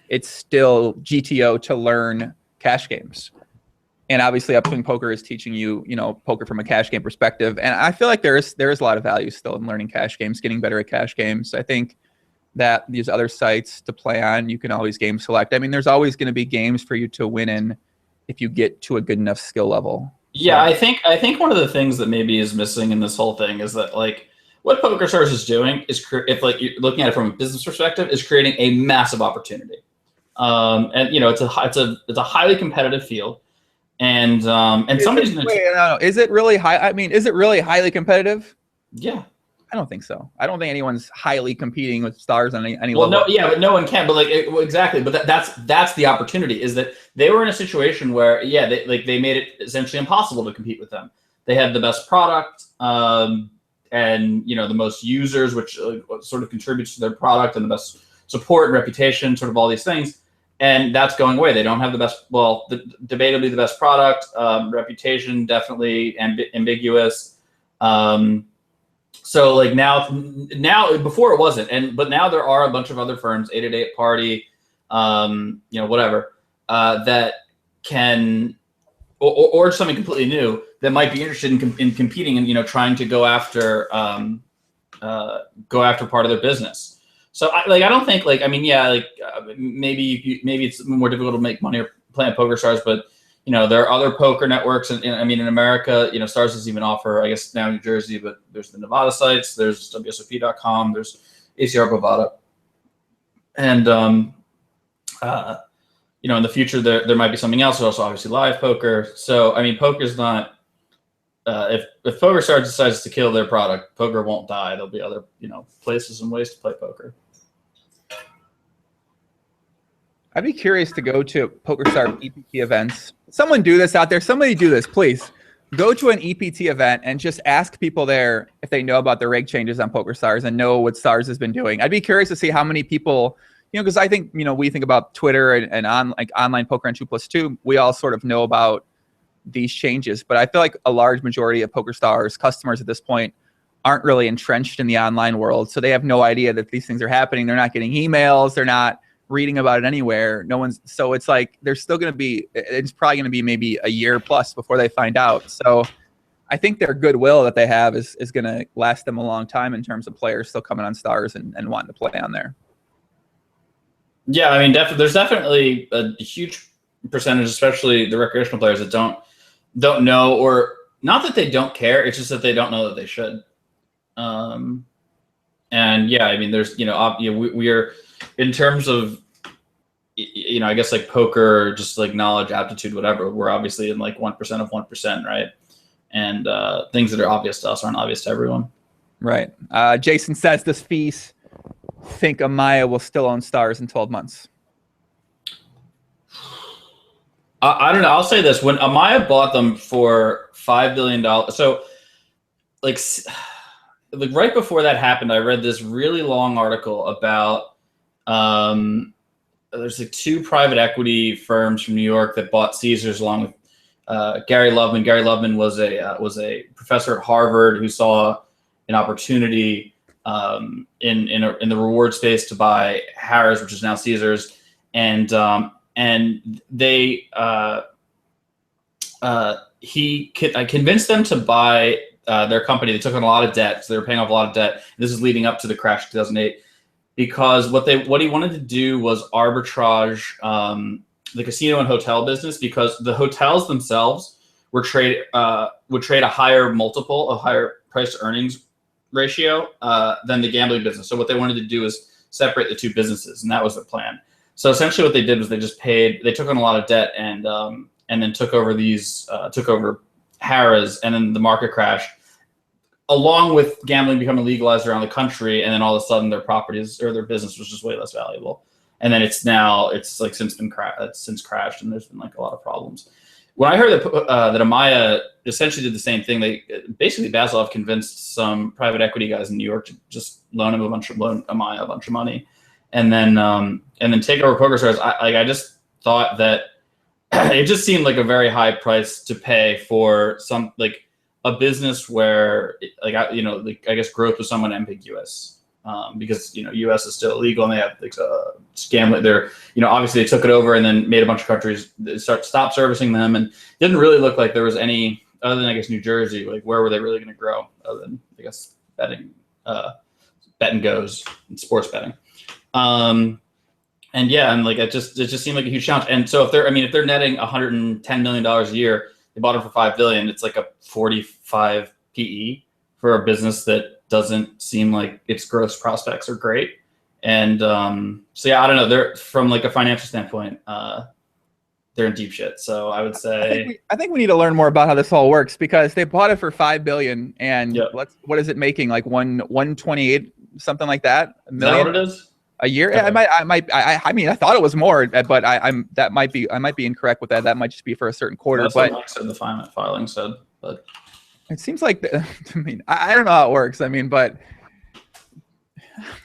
it's still GTO to learn cash games. And obviously Upswing Poker is teaching you, you know, poker from a cash game perspective. And I feel like there is a lot of value still in learning cash games, getting better at cash games. I think that these other sites to play on, you can always game select. I mean, there's always going to be games for you to win in if you get to a good enough skill level. Yeah, I think one of the things that maybe is missing in this whole thing is that like what Pokerstars is doing is, if like you're looking at it from a business perspective, is creating a massive opportunity. And you know, it's a highly competitive field. And somebody's going to. No. Is it really high? I mean, is it really highly competitive? Yeah. I don't think so. I don't think anyone's highly competing with stars on any level. No, yeah, but no one can. But like exactly. But that's the opportunity, is that they were in a situation where they made it essentially impossible to compete with them. They had the best product, and you know, the most users, which sort of contributes to their product, and the best support and reputation, sort of all these things. And that's going away. They don't have the best, debatably the best product, reputation definitely ambiguous. So like now before it wasn't, but now there are a bunch of other firms, 888 Party, you know, whatever, that can, or something completely new that might be interested in competing and, you know, trying to go after part of their business. So I don't think like, I mean, yeah, like maybe it's more difficult to make money or play on Pokerstars, but you know, there are other poker networks, and I mean, in America, you know, Stars doesn't even offer, I guess now New Jersey, but there's the Nevada sites, there's WSOP.com, there's ACR Bovada, and you know, in the future there might be something else. There's also obviously live poker. So I mean, poker's not. If Pokerstars decides to kill their product, poker won't die. There'll be other, you know, places and ways to play poker. I'd be curious to go to Pokerstar EPT events. Someone do this out there. Somebody do this, please. Go to an EPT event and just ask people there if they know about the rake changes on Pokerstars and know what Stars has been doing. I'd be curious to see how many people, you know, because I think, you know, we think about Twitter and on like online poker and 2+2. We all sort of know about these changes. But I feel like a large majority of Pokerstars customers at this point aren't really entrenched in the online world, so they have no idea that these things are happening. They're not getting emails. They're not reading about it anywhere. No one's. So it's like there's still going to be. It's probably going to be maybe a year plus before they find out. So I think their goodwill that they have is going to last them a long time in terms of players still coming on Stars and wanting to play on there. Yeah, I mean, there's definitely a huge percentage, especially the recreational players, that don't know, or not that they don't care. It's just that they don't know that they should. And yeah, I mean, there's we are, in terms of I guess like poker, just like knowledge, aptitude, whatever. We're obviously in like 1% of 1%, right? And things that are obvious to us aren't obvious to everyone. Right. Jason says, does Fees think Amaya will still own Stars in 12 months? I don't know. I'll say this. When Amaya bought them for $5 billion, so like right before that happened, I read this really long article about there's like 2 private equity firms from New York that bought Caesars along with Gary Loveman. Gary Loveman was a professor at Harvard who saw an opportunity in the reward space to buy Harrah's, which is now Caesars, and they he convinced them to buy their company. They took on a lot of debt, so they were paying off a lot of debt. This is leading up to the crash of 2008, because what he wanted to do was arbitrage the casino and hotel business, because the hotels themselves would trade a higher multiple, a higher price to earnings ratio than the gambling business. So what they wanted to do is separate the 2 businesses, and that was the plan. So essentially what they did was they took on a lot of debt and then took over Harrah's, and then the market crashed, along with gambling becoming legalized around the country, and then all of a sudden their properties or their business was just way less valuable. And then it's like since crashed, and there's been like a lot of problems. When I heard that Amaya essentially did the same thing, basically Basilov convinced some private equity guys in New York to just loan Amaya a bunch of money, and then take over Pokerstars. I just thought that it just seemed like a very high price to pay for some, like, a business where I guess growth was somewhat ambiguous. Because U.S. is still illegal, and they have like scam. They're obviously they took it over and then made a bunch of countries stop servicing them, and it didn't really look like there was any other than I guess New Jersey. Like, where were they really going to grow other than I guess betting, bet and goes and sports betting, and yeah, and like it just seemed like a huge challenge. And so if they're netting $110 million a year, they bought them for $5 billion. It's like a 45 PE for a business that doesn't seem like its growth prospects are great. And so yeah, I don't know. They're, from like a financial standpoint, they're in deep shit. So I would say I think we need to learn more about how this all works, because they bought it for $5 billion, and yep. What is it making? Like 128, something like that? $1 million? Is that what it is? A year? Okay. I mean, I thought it was more, but I might be incorrect with that. That might just be for a certain quarter. That's but what Mike said the filing said, but it seems like, I mean, I don't know how it works. I mean, but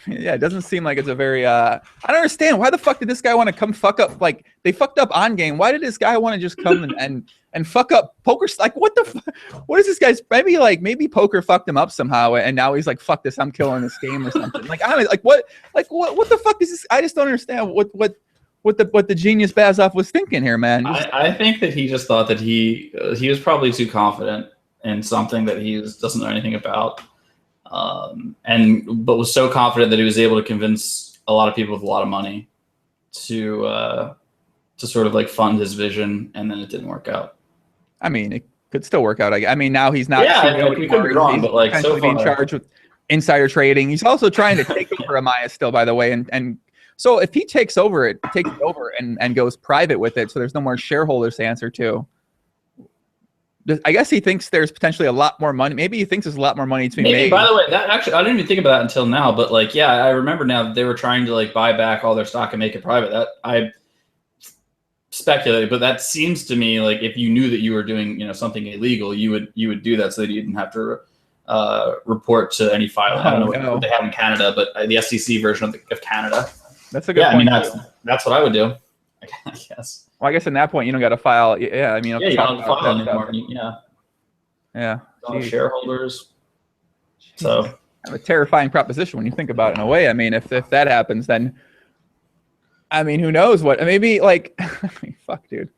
yeah, it doesn't seem like it's a very, I don't understand. Why the fuck did this guy want to come fuck up? Like, they fucked up on game. Why did this guy want to just come and fuck up poker? Like, what the fuck? What is this guy's, maybe poker fucked him up somehow, and now he's like, fuck this, I'm killing this game or something. Like, I don't know, what the fuck is this? I just don't understand what the genius Bazoff was thinking here, man. I think that he just thought that he was probably too confident in something that he doesn't know anything about, but was so confident that he was able to convince a lot of people with a lot of money to sort of like fund his vision, and then it didn't work out. I mean, it could still work out. I mean, now he's not. Yeah, we could be wrong, but like so far, being charged with insider trading. He's also trying to take over Amaya still, by the way, and so if he takes over and goes private with it, so there's no more shareholders to answer to. I guess he thinks there's potentially a lot more money. Maybe he thinks there's a lot more money to be made. By the way, that actually, I didn't even think about that until now. But like, yeah, I remember now that they were trying to like buy back all their stock and make it private. That I speculated, but that seems to me like if you knew that you were doing something illegal, you would do that so that you didn't have to report to any filing. I don't know what they have in Canada, but the SEC version of Canada. That's a good point. I mean, that's what I would do. I guess. Well, I guess in that point you don't got to file. Yeah, I mean, Yeah, you don't have to file anymore. Yeah. Shareholders. So kind of a terrifying proposition when you think about it in a way. I mean, if that happens, then I mean, who knows what? Maybe like, fuck, dude.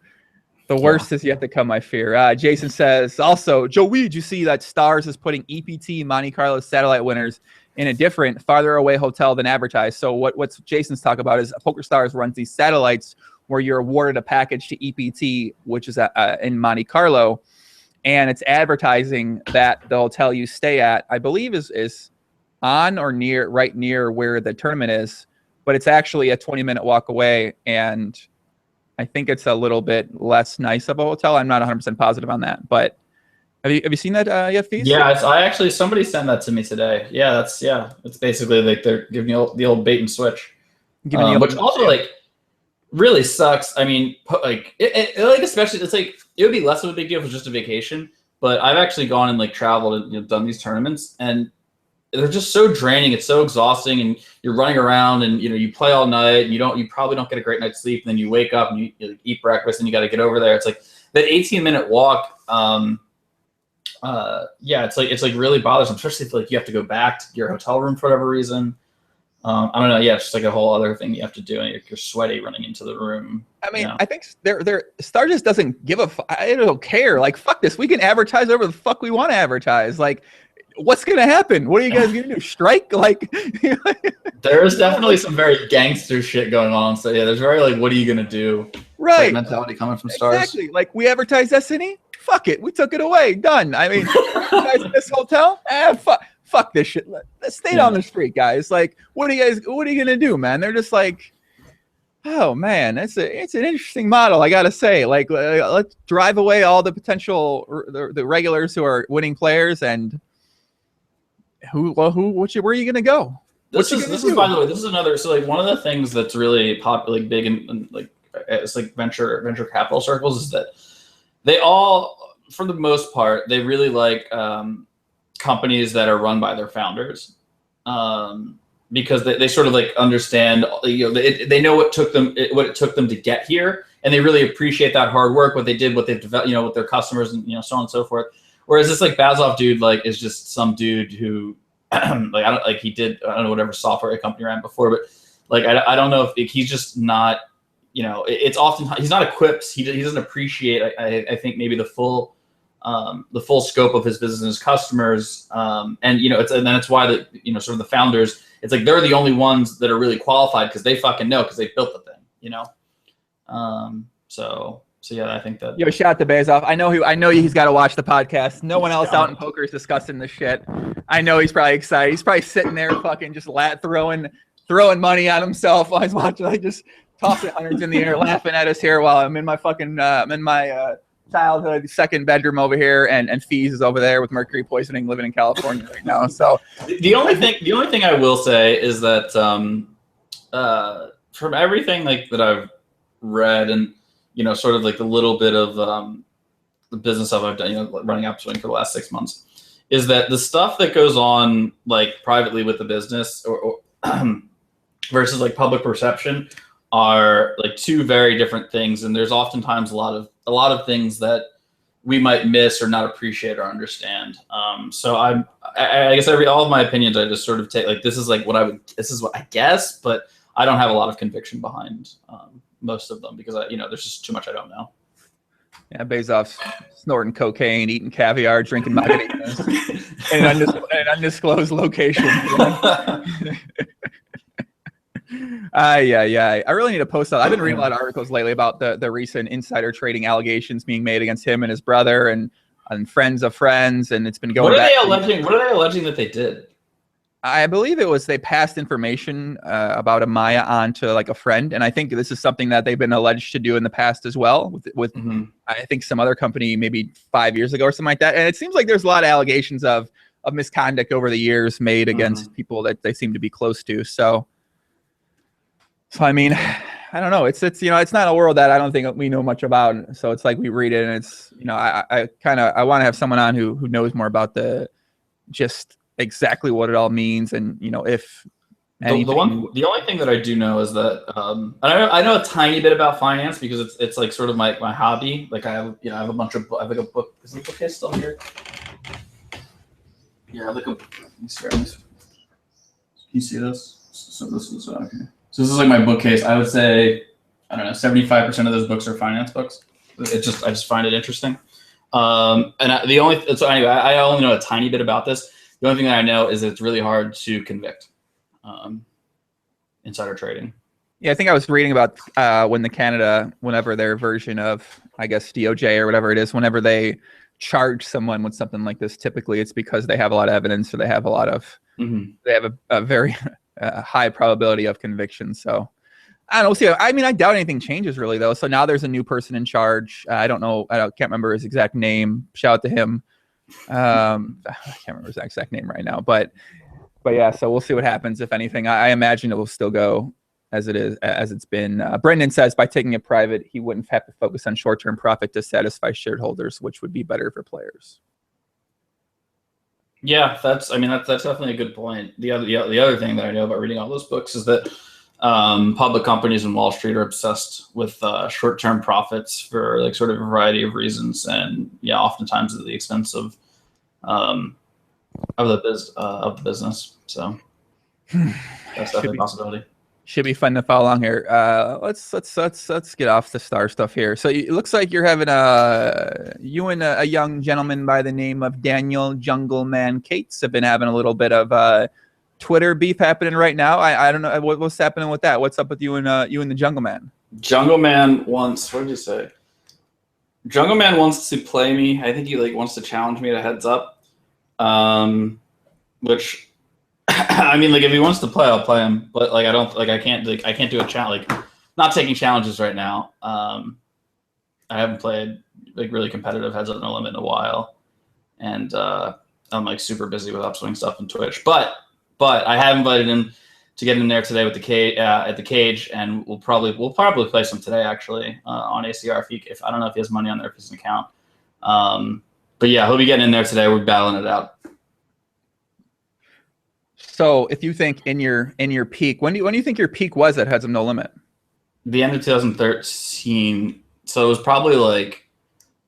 The worst is yet to come, I fear. Jason says, also, Joey, did you see that Stars is putting EPT Monte Carlo satellite winners in a different, farther away hotel than advertised? So what's Jason's talk about is Pokerstars runs these satellites where you're awarded a package to EPT, which is in Monte Carlo, and it's advertising that the hotel you stay at, I believe, is on or right near where the tournament is, but it's actually a 20-minute walk away, and I think it's a little bit less nice of a hotel. I'm not 100% positive on that, but have you seen that yet, Fees? Yeah, somebody sent that to me today. Yeah, it's basically like they're giving you the old bait and switch, which also like really sucks. I mean, like like especially it's like it would be less of a big deal if it was just a vacation, but I've actually gone and like traveled and done these tournaments, and they're just so draining. It's so exhausting, and you're running around, and you play all night, and you probably don't get a great night's sleep, and then you wake up and you eat breakfast, and you got to get over there. It's like that 18-minute walk. It's like really bothersome, especially if like you have to go back to your hotel room for whatever reason. I don't know. Yeah, it's just like a whole other thing you have to do, and you're sweaty running into the room. I mean, I think Star just doesn't give a I don't care. Like, fuck this. We can advertise whatever the fuck we want to advertise. Like, what's gonna happen? What are you guys gonna do? Strike? Like, there is definitely some very gangster shit going on. So yeah, there's very like, what are you gonna do? Right. Mentality coming from Stars. Exactly. Like, we advertise Destiny. Fuck it. We took it away. Done. I mean, guys in this hotel. Fuck this shit. Let's stay down the street, guys. Like, what are you gonna do, man? They're just like, oh man, it's an interesting model. I gotta say, like, let's drive away all the potential the regulars who are winning players and. Where are you gonna go? This is by the way, this is another. So like one of the things that's really popular, like big in like it's like venture capital circles is that they all, for the most part, they really like companies that are run by their founders, because they sort of like understand, they know what it took them to get here, and they really appreciate that hard work, what they did, what they've developed, with their customers, and so on and so forth. Whereas this like Bazov dude like is just some dude who like I don't know whatever software company ran before, but like I don't know if he's just not, it's often he's not equipped. He doesn't appreciate I think maybe the full scope of his business and his customers, and it's why that sort of the founders, it's like they're the only ones that are really qualified because they fucking know, because they built the thing, So yeah, I think that. Yo, shout out to Bezos. I know he's got to watch the podcast. No one else out in poker is discussing this shit. I know he's probably excited. He's probably sitting there fucking just throwing money at himself while he's watching. Like just tossing hundreds in the air, laughing at us here while I'm in my fucking childhood second bedroom over here, and Fees is over there with mercury poisoning, living in California right now. So the only thing I will say is that from everything like that I've read and. Sort of like a little bit of the business stuff I've done, running Upswing for the last 6 months, is that the stuff that goes on like privately with the business or versus like public perception are like two very different things. And there's oftentimes a lot of things that we might miss or not appreciate or understand. So I guess all of my opinions, I just sort of take like, this is what I guess, but I don't have a lot of conviction behind most of them because there's just too much I don't know. Yeah, Bezos snorting cocaine, eating caviar, drinking margaritas in an undisclosed location. Yeah. I really need to post that. I've been reading a lot of articles lately about the recent insider trading allegations being made against him and his brother and friends of friends, and it's been going. What are they alleging that they did? I believe it was they passed information about Amaya on to like a friend, and I think this is something that they've been alleged to do in the past as well with I think some other company maybe 5 years ago or something like that. And it seems like there's a lot of allegations of misconduct over the years made against people that they seem to be close to. So I mean, I don't know. It's it's not a world that I don't think we know much about. So it's like we read it, and it's I want to have someone on who knows more about the just exactly what it all means, and if The only thing that I do know is that I know a tiny bit about finance because it's like sort of my hobby. Like I have a bunch of I have like a book. Is the bookcase still here? Yeah, I have like a. Can you see this? So this is okay. So this is like my bookcase. I would say I don't know, 75% of those books are finance books. I just find it interesting. So anyway, I only know a tiny bit about this. The only thing that I know is that it's really hard to convict. Insider trading. Yeah, I think I was reading about whenever their version of, I guess, DOJ or whatever it is, whenever they charge someone with something like this, typically it's because they have a lot of evidence or they have a lot of, they have a very high probability of conviction. So I don't know. We'll see. I mean, I doubt anything changes really though. So now there's a new person in charge. I don't know. Can't remember his exact name. Shout out to him. I can't remember his exact name right now, but yeah, so we'll see what happens. If anything, I imagine it will still go as it's been. Brendan says by taking it private, he wouldn't have to focus on short-term profit to satisfy shareholders, which would be better for players. Yeah, that's definitely a good point. The other thing that I know about reading all those books is that public companies in Wall Street are obsessed with short-term profits for like sort of a variety of reasons, and yeah, oftentimes at the expense of the business. So that's definitely a possibility. Should be fun to follow along here. Let's get off the star stuff here. So it looks like you're having you and a young gentleman by the name of Daniel Jungleman Cates have been having a little bit of Twitter beef happening right now. I don't know what's happening with that. What's up with you and the Jungleman? Jungleman wants. What did you say? Jungleman wants to play me. I think he wants to challenge me at a heads up. Which I mean, if he wants to play, I'll play him. But I can't do a challenge. Not taking challenges right now. I haven't played really competitive heads up no limit in a while, and I'm super busy with Upswing stuff and Twitch. But I have invited him to get in there today with the at the cage, and we'll probably play some today actually on ACR. If I don't know if he has money on there for his account. But yeah, he'll be getting in there today. We're battling it out. So if you think in your peak, when do you think your peak was at Heads Up No Limit? The end of 2013. So it was probably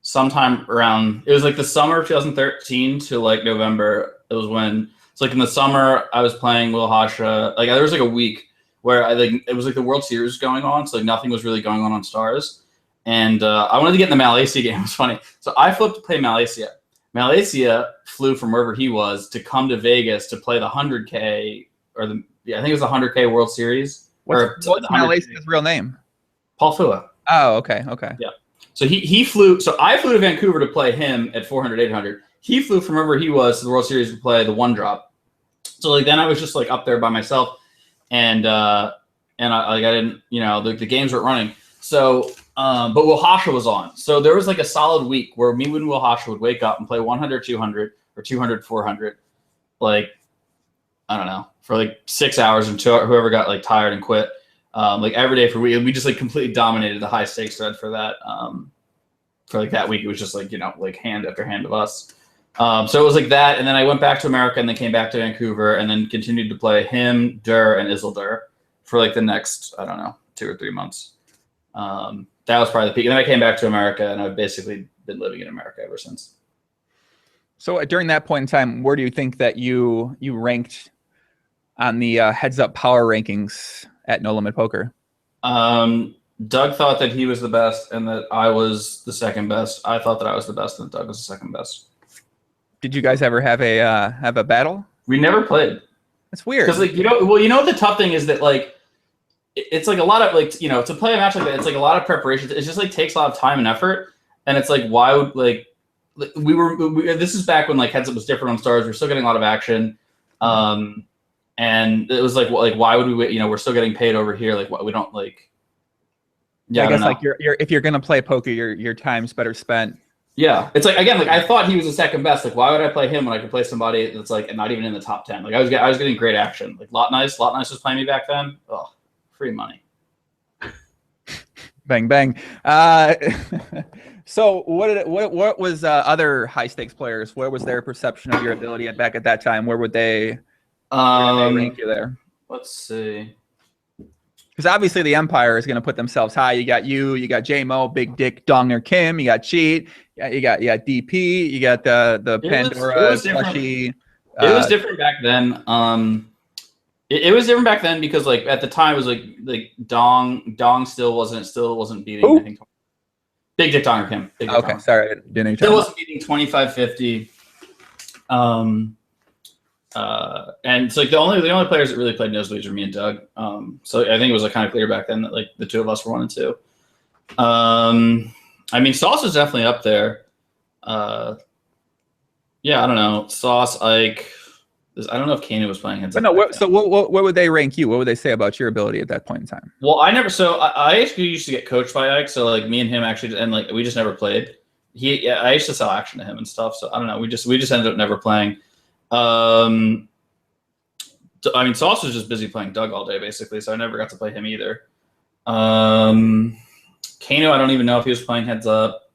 sometime around. It was the summer of 2013 to November. It was when it's in the summer I was playing Will Hasha. There was a week where it was the World Series going on, so nothing was really going on Stars. And I wanted to get in the Malaysia game. It was funny. So I flipped to play Malaysia. Malaysia flew from wherever he was to come to Vegas to play the 100K I think it was the 100K World Series. What's Malaysia's real name? Paul Fua. Oh, okay. Yeah. So he flew. So I flew to Vancouver to play him at 400, 800. He flew from wherever he was to the World Series to play the one drop. So then I was just up there by myself, and I didn't, the games weren't running. So, but Will Hasha was on. So there was a solid week where me and Will Hasha would wake up and play 100, 200 or 200, 400, I don't know, for 6 hours until whoever got tired and quit. Every day for a week. We just completely dominated the high stakes thread for that. For that week, it was just hand after hand of us. So it was that. And then I went back to America and then came back to Vancouver and then continued to play him, Dur, and Isildur for the next, I don't know, 2 or 3 months. That was probably the peak. And then I came back to America, and I've basically been living in America ever since. So during that point in time, where do you think that you ranked on the Heads Up Power rankings at No Limit Poker? Doug thought that he was the best and that I was the second best. I thought that I was the best and Doug was the second best. Did you guys ever have a battle? We never played. That's weird. Because the tough thing is that it's a lot of to play a match like that, it's a lot of preparation. It just takes a lot of time and effort, and it's why would this is back when Heads Up was different on Stars. We're still getting a lot of action, and it was why would we wait? We're still getting paid over here. We don't Yeah, I guess if you're gonna play poker, your time's better spent. Yeah, it's again I thought he was the second best. Why would I play him when I could play somebody that's not even in the top 10? I was getting great action. Lot Nice was playing me back then. Oh. Free money. Bang bang. So what was other high stakes players? Where was their perception of your ability back at that time? Where would they rank you there? Let's see. Because obviously the Empire is going to put themselves high. You got J-Mo, Big Dick, Donger Kim, you got Cheat, you got DP, you got the Pandora, Slushy. It was different back then. It was different back then because like at the time it was like Dong still wasn't beating. Who? I think Big Dick Donger Kim. Big Dick Okay, Donger. sorry, I didn't. Still wasn't beating 25-50. And so like the only players that really played nosebleeds were me and Doug. So I think it was like kind of clear back then that like the two of us were 1 and 2. I mean, Sauce is definitely up there. Yeah, I don't know. Sauce, Ike. I don't know if Kano was playing heads up. No, what would they rank you? What would they say about your ability at that point in time? Well, I actually used to get coached by Ike, so like me and him actually, and like we just never played. I used to sell action to him and stuff. So I don't know. We just ended up never playing. I mean, Sauce was just busy playing Doug all day, basically, so I never got to play him either. Kano, I don't even know if he was playing heads up.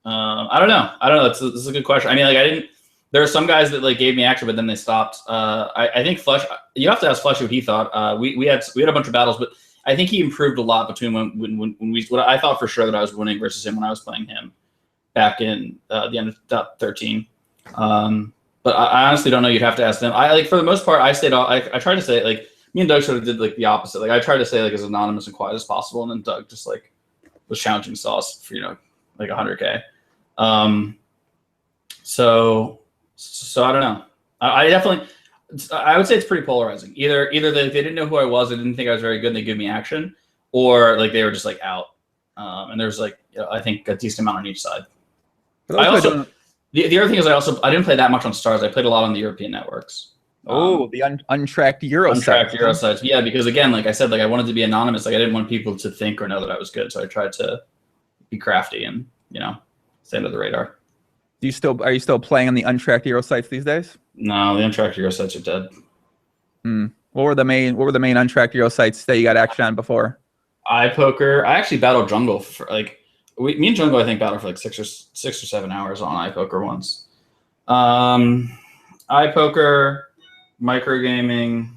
I don't know. This is a good question. I mean, like there are some guys that like gave me action, but then they stopped. I think Flush. You have to ask Flush what he thought. We had a bunch of battles, but I think he improved a lot between when I thought for sure that I was winning versus him when I was playing him back in the end of top 13. But I honestly don't know. You'd have to ask them. I like for the most part, I stayed. I tried to say like me and Doug sort of did like the opposite. Like I tried to say like as anonymous and quiet as possible, and then Doug just like was challenging Sauce for like 100K. So I don't know. I would say it's pretty polarizing. Either they didn't know who I was, they didn't think I was very good, and they give me action, or like they were just like out. And there's like I think a decent amount on each side. I also. The other thing is I didn't play that much on Stars. I played a lot on the European networks. The untracked Euro sites. Yeah, because again, like I said, like I wanted to be anonymous. Like I didn't want people to think or know that I was good. So I tried to be crafty and stay under the radar. Are you still playing on the untracked Euro sites these days? No, the untracked Euro sites are dead. What were the main untracked Euro sites that you got action on before? iPoker. I actually battled Jungle for like. Me and Jungle, I think, battled for like 6 or 7 hours on iPoker once. iPoker, microgaming.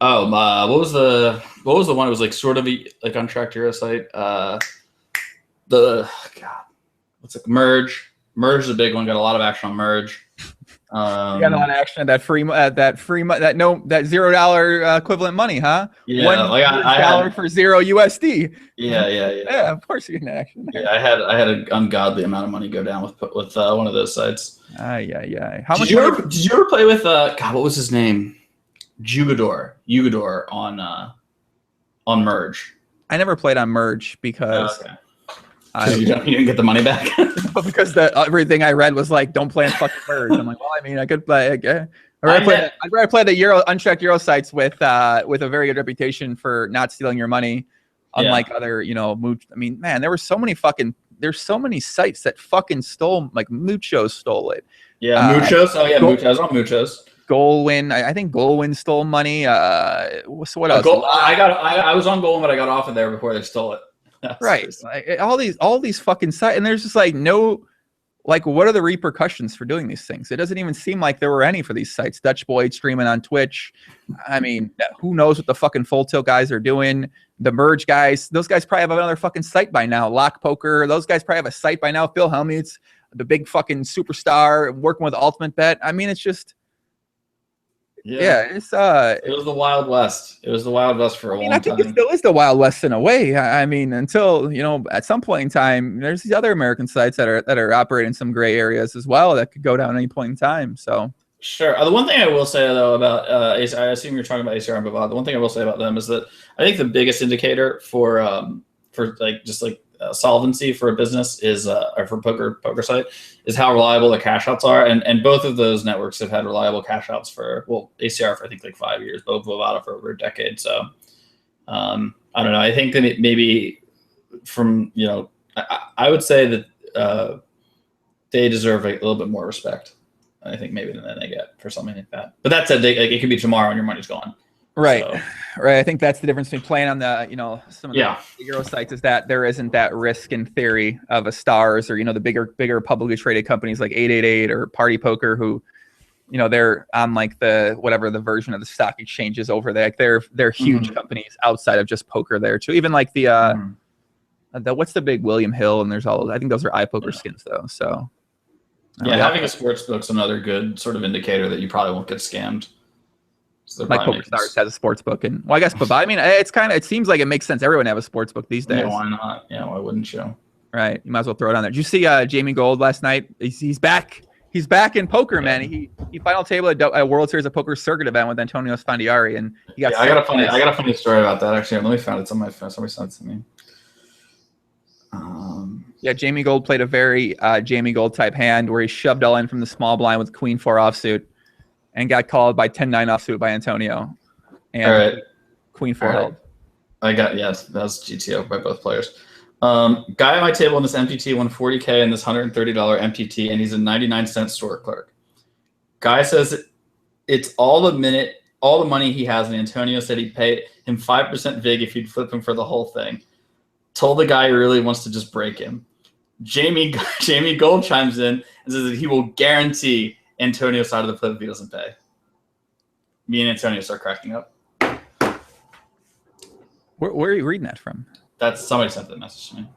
Oh, what was the one? It was like sort of like untracked Euro site. What's it? Merge. Merge is a big one. Got a lot of action on Merge. You got a lot of action at that $0 equivalent money, huh? Yeah, $1 for $0 USD. Yeah. Yeah, of course you're in action. Yeah, I had an ungodly amount of money go down with one of those sites. Yeah. Did you ever play with God? What was his name? Jugador on Merge. I never played on Merge because. Okay. You didn't get the money back? Because everything I read was like, don't play in fucking Merge. I'm like, well, I mean, I could play. I'd rather play the untracked Euro sites with a very good reputation for not stealing your money, unlike other, mooch. I mean, man, there's so many sites that fucking stole, like Muchos stole it. Yeah, Muchos. Oh yeah, Muchos. I was on Muchos. Goalwin. I think Goalwin stole money. So what else? I was on Goalwin, but I got off of there before they stole it. Right. Like, all these fucking sites, and there's just like no, like, what are the repercussions for doing these things? It doesn't even seem like there were any for these sites. Dutch Boy streaming on Twitch. I mean, who knows what the fucking full tilt guys are doing? The Merge guys, those guys probably have another fucking site by now. Lock Poker, those guys probably have a site by now. Phil Hellmuth's the big fucking superstar working with Ultimate Bet. I mean, it's just. Yeah, it was the Wild West. It was the Wild West for a long time. I think it still is the Wild West in a way. I mean, until at some point in time, there's these other American sites that are operating some gray areas as well that could go down at any point in time. So sure. The one thing I will say though about I assume you're talking about ACR and Bavad. The one thing I will say about them is that I think the biggest indicator for like just like solvency for a business is or for poker site is how reliable the cash outs are, and both of those networks have had reliable cash outs for ACR for I think like 5 years, both Bovada for over a decade. So I don't know. I think that maybe from I would say that they deserve a little bit more respect. I think maybe than they get for something like that. But that said, it could be tomorrow and your money's gone. Right. So. Right. I think that's the difference between playing on the, some of the Euro sites is that there isn't that risk in theory of a Stars or, the bigger publicly traded companies like 888 or Party Poker who, you know, they're on like the whatever the version of the stock exchanges over there. Like they're huge companies outside of just poker there too. Even like the what's the big William Hill, and there's all, I think those are iPoker skins though. So yeah, having a sports book's another good sort of indicator that you probably won't get scammed. So like Pokerstars has a sports book, and well, I guess, but I mean, it seems like it makes sense. Everyone have a sports book these days. Yeah, why not? Yeah, why wouldn't you? Right, you might as well throw it on there. Did you see Jamie Gold last night? He's back. He's back in poker, man. He final table at a World Series of Poker circuit event with Antonio Spandiari, and he got. Yeah, I got a funny story about that actually. Let me find it. It's on my phone. Somebody sent it to me. Yeah, Jamie Gold played a very Jamie Gold type hand where he shoved all in from the small blind with Queen 4 offsuit, and got called by 10-9 offsuit by Antonio, and all right. Queen 4 held. That was GTO by both players. Guy at my table in this MTT won $40K in this $130 MTT, and he's a 99-cent store clerk. Guy says it's all the money he has, and Antonio said he'd pay him 5% vig if he'd flip him for the whole thing. Told the guy he really wants to just break him. Jamie Gold chimes in and says that he will guarantee Antonio's side of the flip if he doesn't pay. Me and Antonio start cracking up. Where are you reading that from? That's somebody sent that message to me.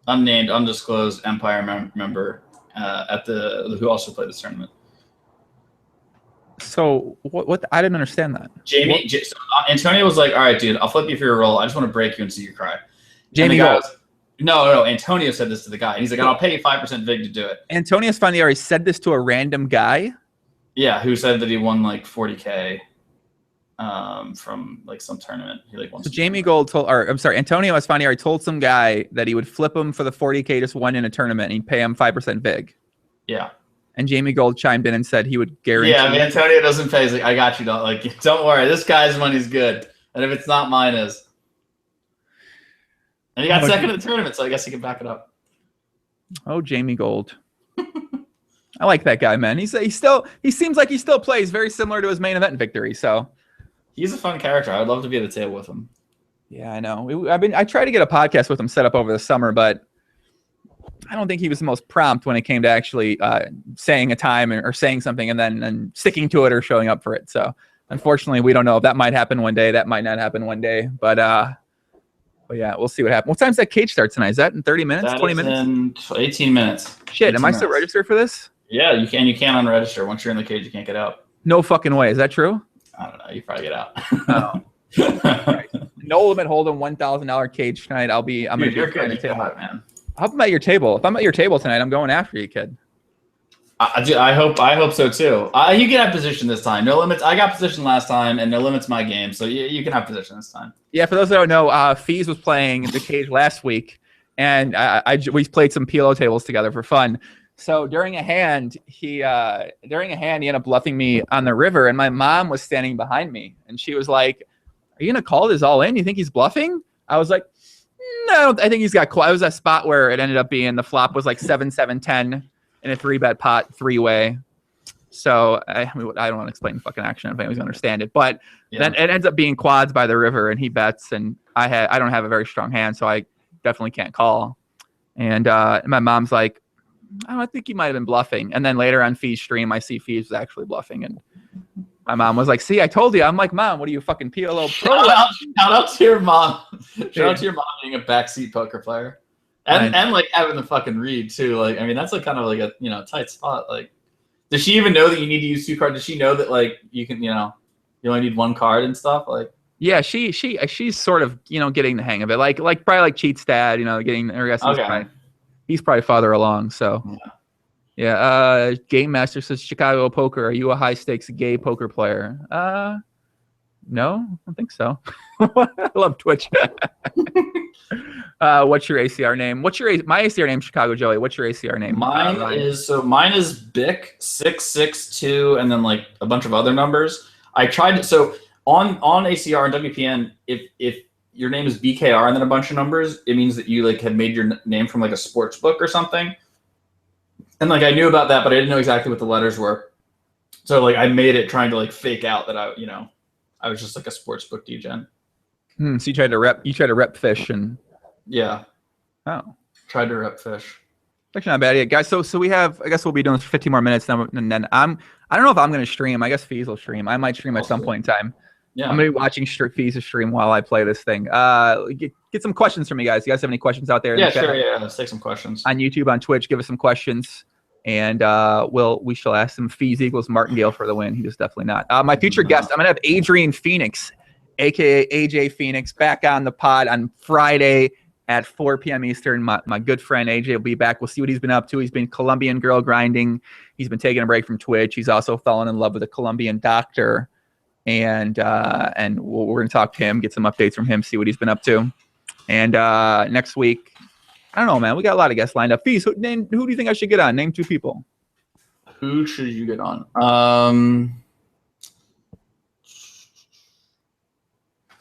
Unnamed, undisclosed Empire member who also played this tournament. So what? I didn't understand that. Antonio was like, "All right, dude, I'll flip you for your roll. I just want to break you and see you cry." Jamie Gold. No. Antonio said this to the guy. He's like, "I'll pay you 5% vig to do it." Antonio Spandiari said this to a random guy. Yeah, who said that he won like $40K. From like some tournament. He like wants. So Jamie Gold Antonio Esfandiari told some guy that he would flip him for the 40K just won in a tournament, and he'd pay him 5% vig. Yeah. And Jamie Gold chimed in and said he would guarantee. Yeah, I mean, Antonio doesn't pay. He's like, I got you. Don't worry. This guy's money's good, and if it's not, mine is. And he got second in the tournament, so I guess he can back it up. Oh, Jamie Gold. I like that guy, man. He seems like he still plays very similar to his main event victory. So. He's a fun character. I'd love to be at the table with him. Yeah, I know. I tried to get a podcast with him set up over the summer, but I don't think he was the most prompt when it came to actually saying a time or saying something and then sticking to it or showing up for it. So unfortunately, we don't know if that might happen one day. That might not happen one day. But yeah, we'll see what happens. What time's that cage start tonight? Is that in 30 minutes? That 20 is minutes? In 18 minutes. Shit, am I still registered for this? Yeah, you can. You can't unregister. Once you're in the cage, you can't get out. No fucking way. Is that true? I don't know. You probably get out. Oh. Right. No limit hold'em, $1,000 cage tonight. I'm gonna you're good. You got it, man. How about your table? If I'm at your table tonight, I'm going after you, kid. I hope so too. You can have position this time. No limits. I got position last time, and no limits my game, so you can have position this time. Yeah, for those that don't know, Fees was playing the cage last week, and we played some PLO tables together for fun. So during a hand, he ended up bluffing me on the river, and my mom was standing behind me, and she was like, "Are you gonna call this all in? You think he's bluffing?" I was like, "No, I think he's got." I was at a spot where it ended up being the flop was like 7-7-10 in a 3-bet pot 3-way. So I don't want to explain fucking action if anyone's gonna understand it, but then it ends up being quads by the river, and he bets, and I don't have a very strong hand, so I definitely can't call. And my mom's like, I think he might have been bluffing. And then later on Fee's stream, I see Fees was actually bluffing. And my mom was like, see, I told you. I'm like, Mom, what are you, fucking PLO pro? Shout out to your mom. Shout out to your mom being a backseat poker player. And like having the fucking read too. Like, I mean, that's like kind of like a tight spot. Like, does she even know that you need to use 2 cards? Does she know that like you can, you only need 1 card and stuff? Like, yeah, she's sort of, getting the hang of it. Like probably like cheat stat, getting, or I guess he's probably farther along. So, yeah. Game Master says, Chicago Poker, are you a high stakes gay poker player? No, I don't think so. I love Twitch. What's your ACR name? My ACR name? Chicago Joey. What's your ACR name? Mine is Bic 662 and then like a bunch of other numbers. I tried to, so on ACR and WPN, if your name is BKR and then a bunch of numbers, it means that you like had made your name from like a sports book or something. And like I knew about that, but I didn't know exactly what the letters were. So like I made it trying to like fake out that I was just like a sports book degen. So you tried to rep fish and yeah. Oh. Tried to rep fish. Actually, not bad, yeah, guys. So we have. I guess we'll be doing this for 15 more minutes, and then I don't know if I'm gonna stream. I guess Fees will stream. I might stream at some point in time. Yeah. I'm gonna be watching Fees' stream while I play this thing. Get some questions from you guys. You guys have any questions out there? Yeah, sure. Yeah, let's take some questions on YouTube, on Twitch. Give us some questions, and we shall ask them. Fees equals Martingale for the win. He does definitely not. My future guest, I'm gonna have Adrian Phoenix, aka AJ Phoenix, back on the pod on Friday at 4 p.m. Eastern. My good friend AJ will be back. We'll see what he's been up to. He's been Colombian girl grinding. He's been taking a break from Twitch. He's also fallen in love with a Colombian doctor. And we're going to talk to him, get some updates from him, see what he's been up to. And next week, I don't know, man. We got a lot of guests lined up. Fees, who do you think I should get on? Name 2 people. Who should you get on?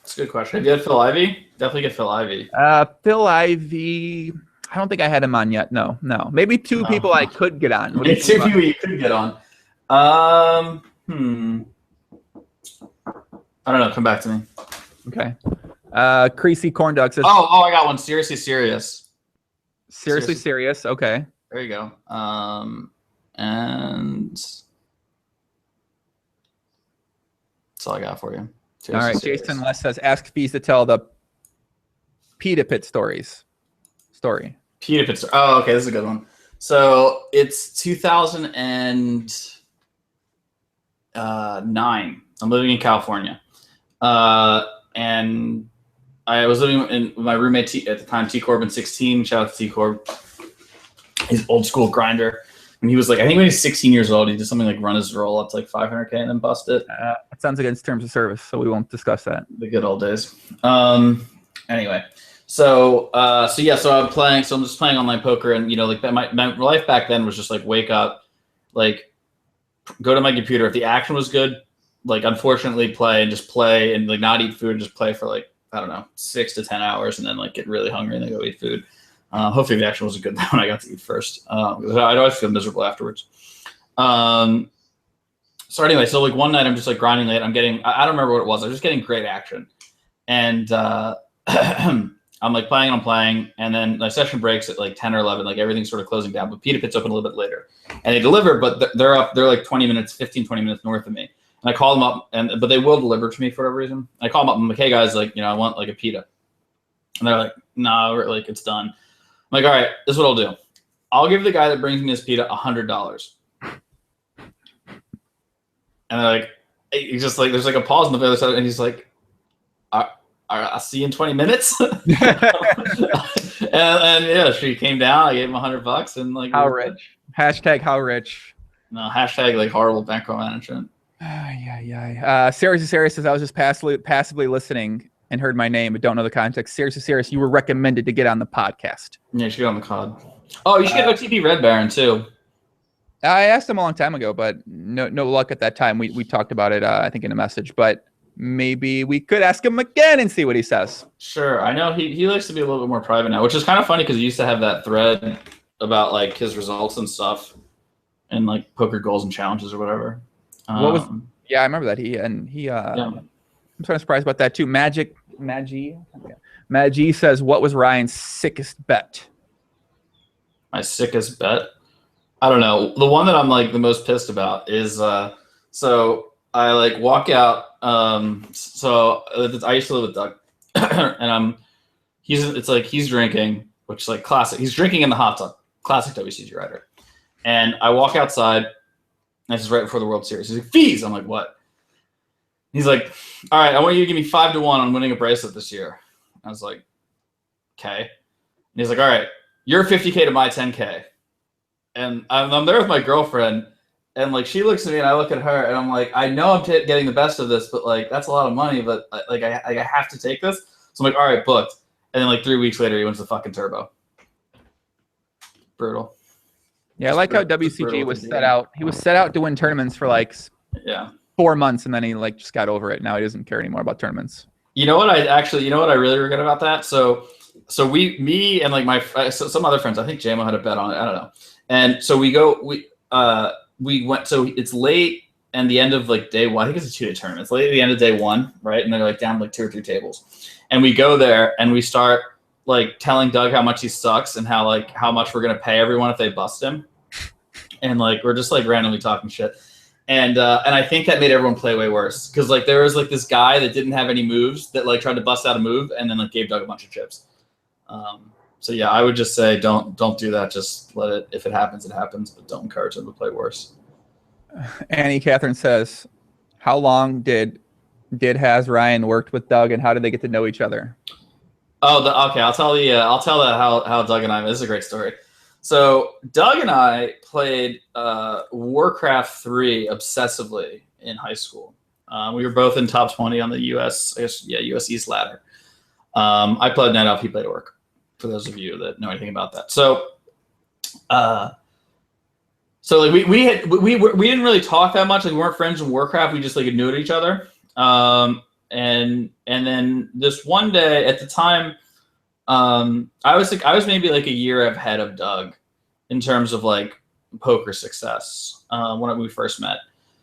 That's a good question. Have you had Phil Ivey? Definitely get Phil Ivey. Phil Ivey, I don't think I had him on yet. No. Maybe 2 people I could get on. Maybe 2 people you could get on. I don't know. Come back to me. Okay. Creasy Corn Dog says. Oh, I got one. Seriously serious. Seriously serious. Okay. There you go. And that's all I got for you. Seriously all right. serious. Jason Les says, ask Fees to tell the Peta Pit story. Peta Pit story. Oh, okay. This is a good one. So it's 2009. I'm living in California. And I was living with my roommate at the time, T Corbin 16. Shout out to T Corb. He's old school grinder. And he was like, I think when he's 16 years old, he did something like run his roll up to like 500K and then bust it. That sounds against terms of service, so we won't discuss that. The good old days. Anyway, so I'm playing. So I'm just playing online poker, and like my life back then was just like wake up, like go to my computer. If the action was good, like unfortunately play and like not eat food and just play for like, I don't know, 6 to 10 hours and then like get really hungry and then go eat food. Hopefully the action wasn't good when I got to eat first. I'd always feel miserable afterwards. So anyway, so like one night I'm just like grinding late. I don't remember what it was. I was just getting great action. And I'm like playing, and then my session breaks at like 10 or 11, like everything's sort of closing down, but Peta Pit's open a little bit later. And they deliver, but they're like 20 minutes north of me. And I call them up, but they will deliver to me for whatever reason. I call them up. I'm like, hey guys, like, I want like a Peta. And they're like, no, like it's done. I'm like, all right, this is what I'll do. I'll give the guy that brings me this Peta $100. And they're like, he's just like, there's like a pause on the other side, and he's like, I'll see you in 20 minutes. and yeah, she came down. I gave him $100, and like, how rich? Hashtag how rich? No, hashtag like horrible bankroll management. Seriously serious says, I was just passively listening and heard my name but don't know the context. Seriously serious, you were recommended to get on the podcast. Yeah, you should get on the COD. Oh, you should get OTP Red Baron too. I asked him a long time ago, but no luck at that time. We talked about it, I think, in a message, but maybe we could ask him again and see what he says. Sure. I know he likes to be a little bit more private now, which is kind of funny because he used to have that thread about like his results and stuff and like poker goals and challenges or whatever. Yeah, I remember that. He I'm sort of surprised about that too. Maggie says, what was Ryan's sickest bet? My sickest bet? I don't know. The one that I'm like the most pissed about is so I like walk out. So I used to live with Doug, and he's drinking, which is like classic. He's drinking in the hot tub, classic WCG rider. And I walk outside. This is right before the World Series. He's like, Fees. I'm like, what? He's like, all right, I want you to give me 5-1 on winning a bracelet this year. I was like, okay. And he's like, all right, you're 50K to my 10K. And I'm there with my girlfriend, and like she looks at me and I look at her, and I'm like, I know I'm getting the best of this, but like that's a lot of money, but like I have to take this. So I'm like, all right, booked. And then like 3 weeks later, he wins the fucking turbo. Brutal. Yeah, I like how WCG was set out. He was set out to win tournaments for like 4 months, and then he like just got over it. Now he doesn't care anymore about tournaments. You know what I really regret about that? So me and like some other friends, I think JMO had a bet on it. I don't know. And so we went. So it's late and the end of like day one. I think it's a 2-day tournament. It's late at the end of day one, right? And they're like down like 2 or 3 tables. And we go there and we start like telling Doug how much he sucks and how much we're gonna pay everyone if they bust him, and like we're just like randomly talking shit, and I think that made everyone play way worse because like there was like this guy that didn't have any moves that like tried to bust out a move and then like gave Doug a bunch of chips. So yeah, I would just say don't do that. Just let it. If it happens, it happens. But don't encourage them to play worse. Annie Catherine says, "How long did has Ryan worked with Doug, and how did they get to know each other?" Oh, okay. I'll tell that how Doug and I. This is a great story. So Doug and I played Warcraft 3 obsessively in high school. We were both in top 20 on the US East ladder. I played Night Elf. He played Orc. For those of you that know anything about that, so like we didn't really talk that much. Like we weren't friends in Warcraft. We just like knew each other. And then this one day at the time, I was maybe like a year ahead of Doug in terms of like poker success when we first met.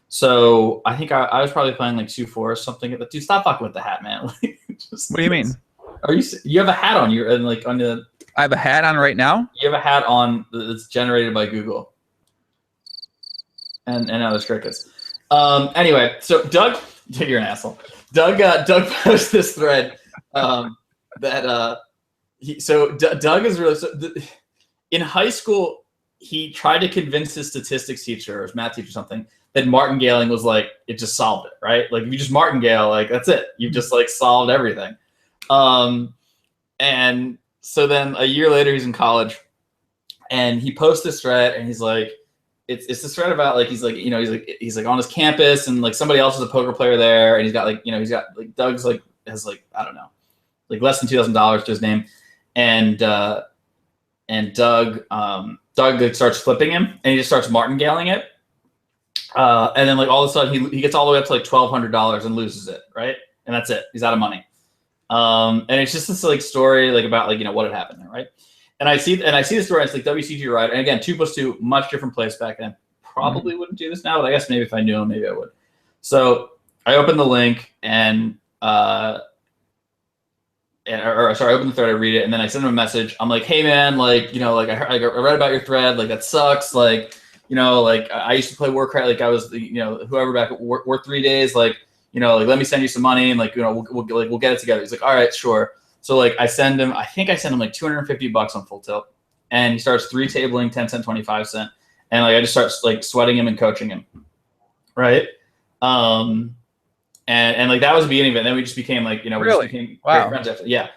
So I think I was probably playing like 2-4 or something. Dude, stop fucking with the hat, man. What do you mean? You have a hat on you and like on the. I have a hat on right now. You have a hat on that's generated by Google. And now there's crickets. Anyway, so Doug, you're an asshole. Doug posted this thread Doug is really in high school. He tried to convince his statistics teacher or his math teacher or something that martingaling was like it just solved it, right? Like if you just martingale, like that's it. You've just like solved everything. And so then a year later, he's in college, and he posts this thread, and he's like, it's this thread about like he's like on his campus, and like somebody else is a poker player there, and he's got like Doug's like has like I don't know, like less than $2,000 to his name, and Doug like starts flipping him, and he just starts martingaling it, and then like all of a sudden he gets all the way up to like $1,200 and loses it, right, and that's it. He's out of money. And it's just this like story like about like what had happened there, right? And I see the story. It's like WCG, right? And again, 2+2, much different place back then. Probably wouldn't do this now, but I guess maybe if I knew him, maybe I would. So I opened the link and I opened the thread, I read it, and then I send him a message. I'm like, hey man, like I read about your thread, like that sucks, like like I used to play Warcraft, like I was whoever back at War 3 days, like. Like let me send you some money and like we'll get it together. He's like, all right, sure. So like I send him like $250 on Full Tilt, and he starts 3-tabling 10 cent, 25 cent, and like I just start like sweating him and coaching him, right? And like that was the beginning of it. And then we just became like we just became great friends after. Yeah.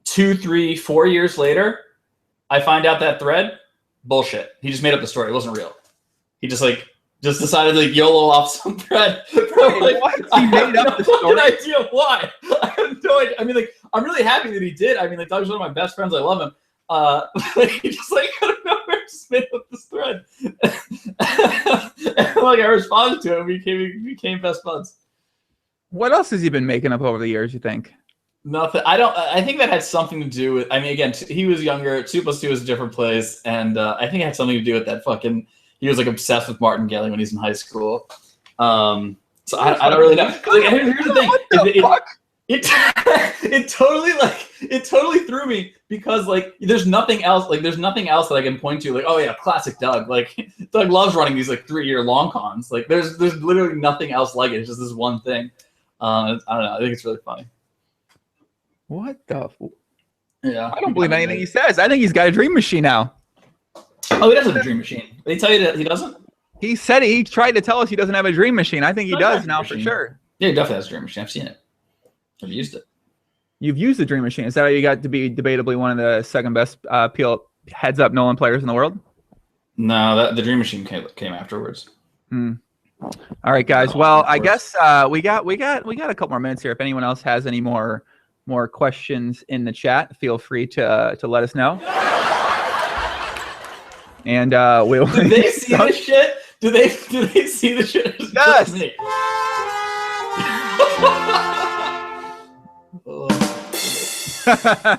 2, 3, 4 years later, I find out that thread bullshit. He just made up the story. It wasn't real. He just decided to like YOLO off some thread. Like, what? He made up the story? I have no idea why. I have no idea. I mean, like, I'm really happy that he did. I mean, like, Doug's one of my best friends. I love him. He just like out of nowhere just made up this thread. And, like I responded to him. We became best buds. What else has he been making up over the years, you think? Nothing. I think that had something to do with. I mean, again, he was younger. 2+2 was a different place, and I think it had something to do with that fucking. He was like obsessed with martingaling when he's in high school. So I don't really know. Like, here's the thing. It totally threw me because like there's nothing else that I can point to like, oh yeah, classic Doug. Like Doug loves running these like 3-year long cons. Like there's literally nothing else like it. It's just this one thing. I don't know. I think it's really funny. What the? Yeah. I don't believe anything he says. I think he's got a dream machine now. Oh, he does have a dream machine. Did he tell you that he doesn't? He said he tried to tell us he doesn't have a dream machine. I think he does now for sure. Yeah, he definitely has a dream machine. I've seen it. I've used it. You've used the dream machine. Is that how you got to be debatably one of the second best heads up Nolan players in the world? No, the dream machine came afterwards. All right, guys. Well, I guess we got a couple more minutes here. If anyone else has any more questions in the chat, feel free to let us know. And we'll. Do they see this shit? Do they see the shit? Yes.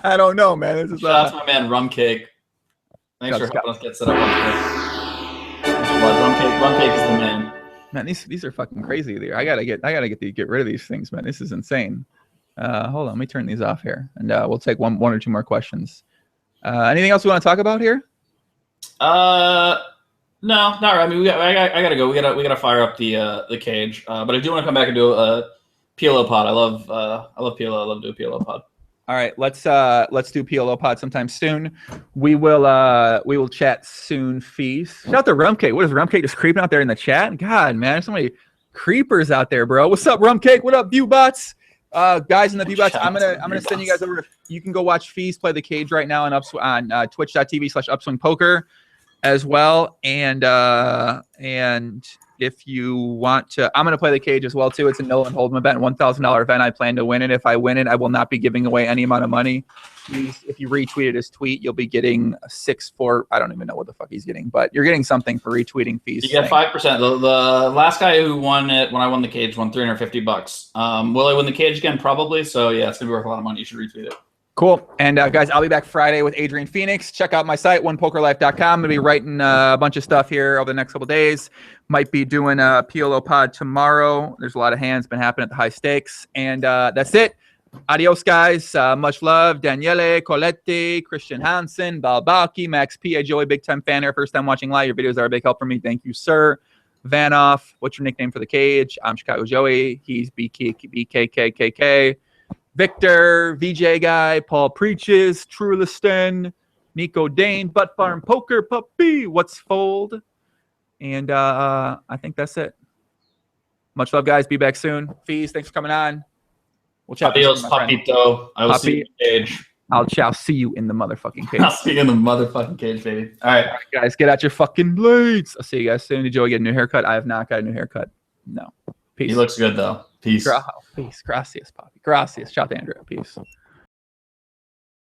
I don't know, man. This is shout out to my man Rum Cake. Thanks for helping us get set up. Rum Cake is the man. Man, these are fucking crazy. I gotta get rid of these things, man. This is insane. Hold on, let me turn these off here, and we'll take one or two more questions. Anything else we want to talk about here? No, not right. I mean, I gotta go. We gotta fire up the cage. But I do want to come back and do a PLO pod. I love PLO. I love doing PLO pod. All right, let's do PLO pod sometime soon. We will chat soon. Fees. Shout out to Rumcake. What is Rumcake just creeping out there in the chat? God, man, there's so many creepers out there, bro. What's up, Rumcake? What up, Viewbots? Guys in the Viewbots, I'm gonna send you guys over. You can go watch Fees play the cage right now on twitch.tv/UpSwingPoker as well. And if you want to, I'm going to play the cage as well, too. It's a Nolan Hold'em event, $1,000 event. I plan to win it. If I win it, I will not be giving away any amount of money. If you retweeted his tweet, you'll be getting a 6-4. I don't even know what the fuck he's getting, but you're getting something for retweeting Fees. You get 5%. The last guy who won it when I won the cage won $350. Will I win the cage again? Probably. So, yeah, it's going to be worth a lot of money. You should retweet it. Cool. And guys, I'll be back Friday with Adrian Phoenix. Check out my site, onepokerlife.com. I'm going to be writing a bunch of stuff here over the next couple of days. Might be doing a PLO pod tomorrow. There's a lot of hands been happening at the high stakes. And that's it. Adios, guys. Much love. Daniele, Coletti, Christian Hansen, Balbaki, Max P. Joey, big time fan here. First time watching live. Your videos are a big help for me. Thank you, sir. Vanoff, what's your nickname for the cage? I'm Chicago Joey. He's BKKKK. Victor, VJ Guy, Paul Preaches, Truliston, Nico Dane, Butt Farm Poker, Puppy, What's Fold. And I think that's it. Much love, guys. Be back soon. Fees, thanks for coming on. We'll chat. Adios, Papito. I will see you in the cage. I'll see you in the motherfucking cage. I'll see you in the motherfucking cage, baby. All right, guys, get out your fucking blades. I'll see you guys soon. Did Joey get a new haircut? I have not got a new haircut. No. Peace. He looks good, though. Peace. Peace. Gracias, Poppy. Gracias. Shout out to Andrea. Peace.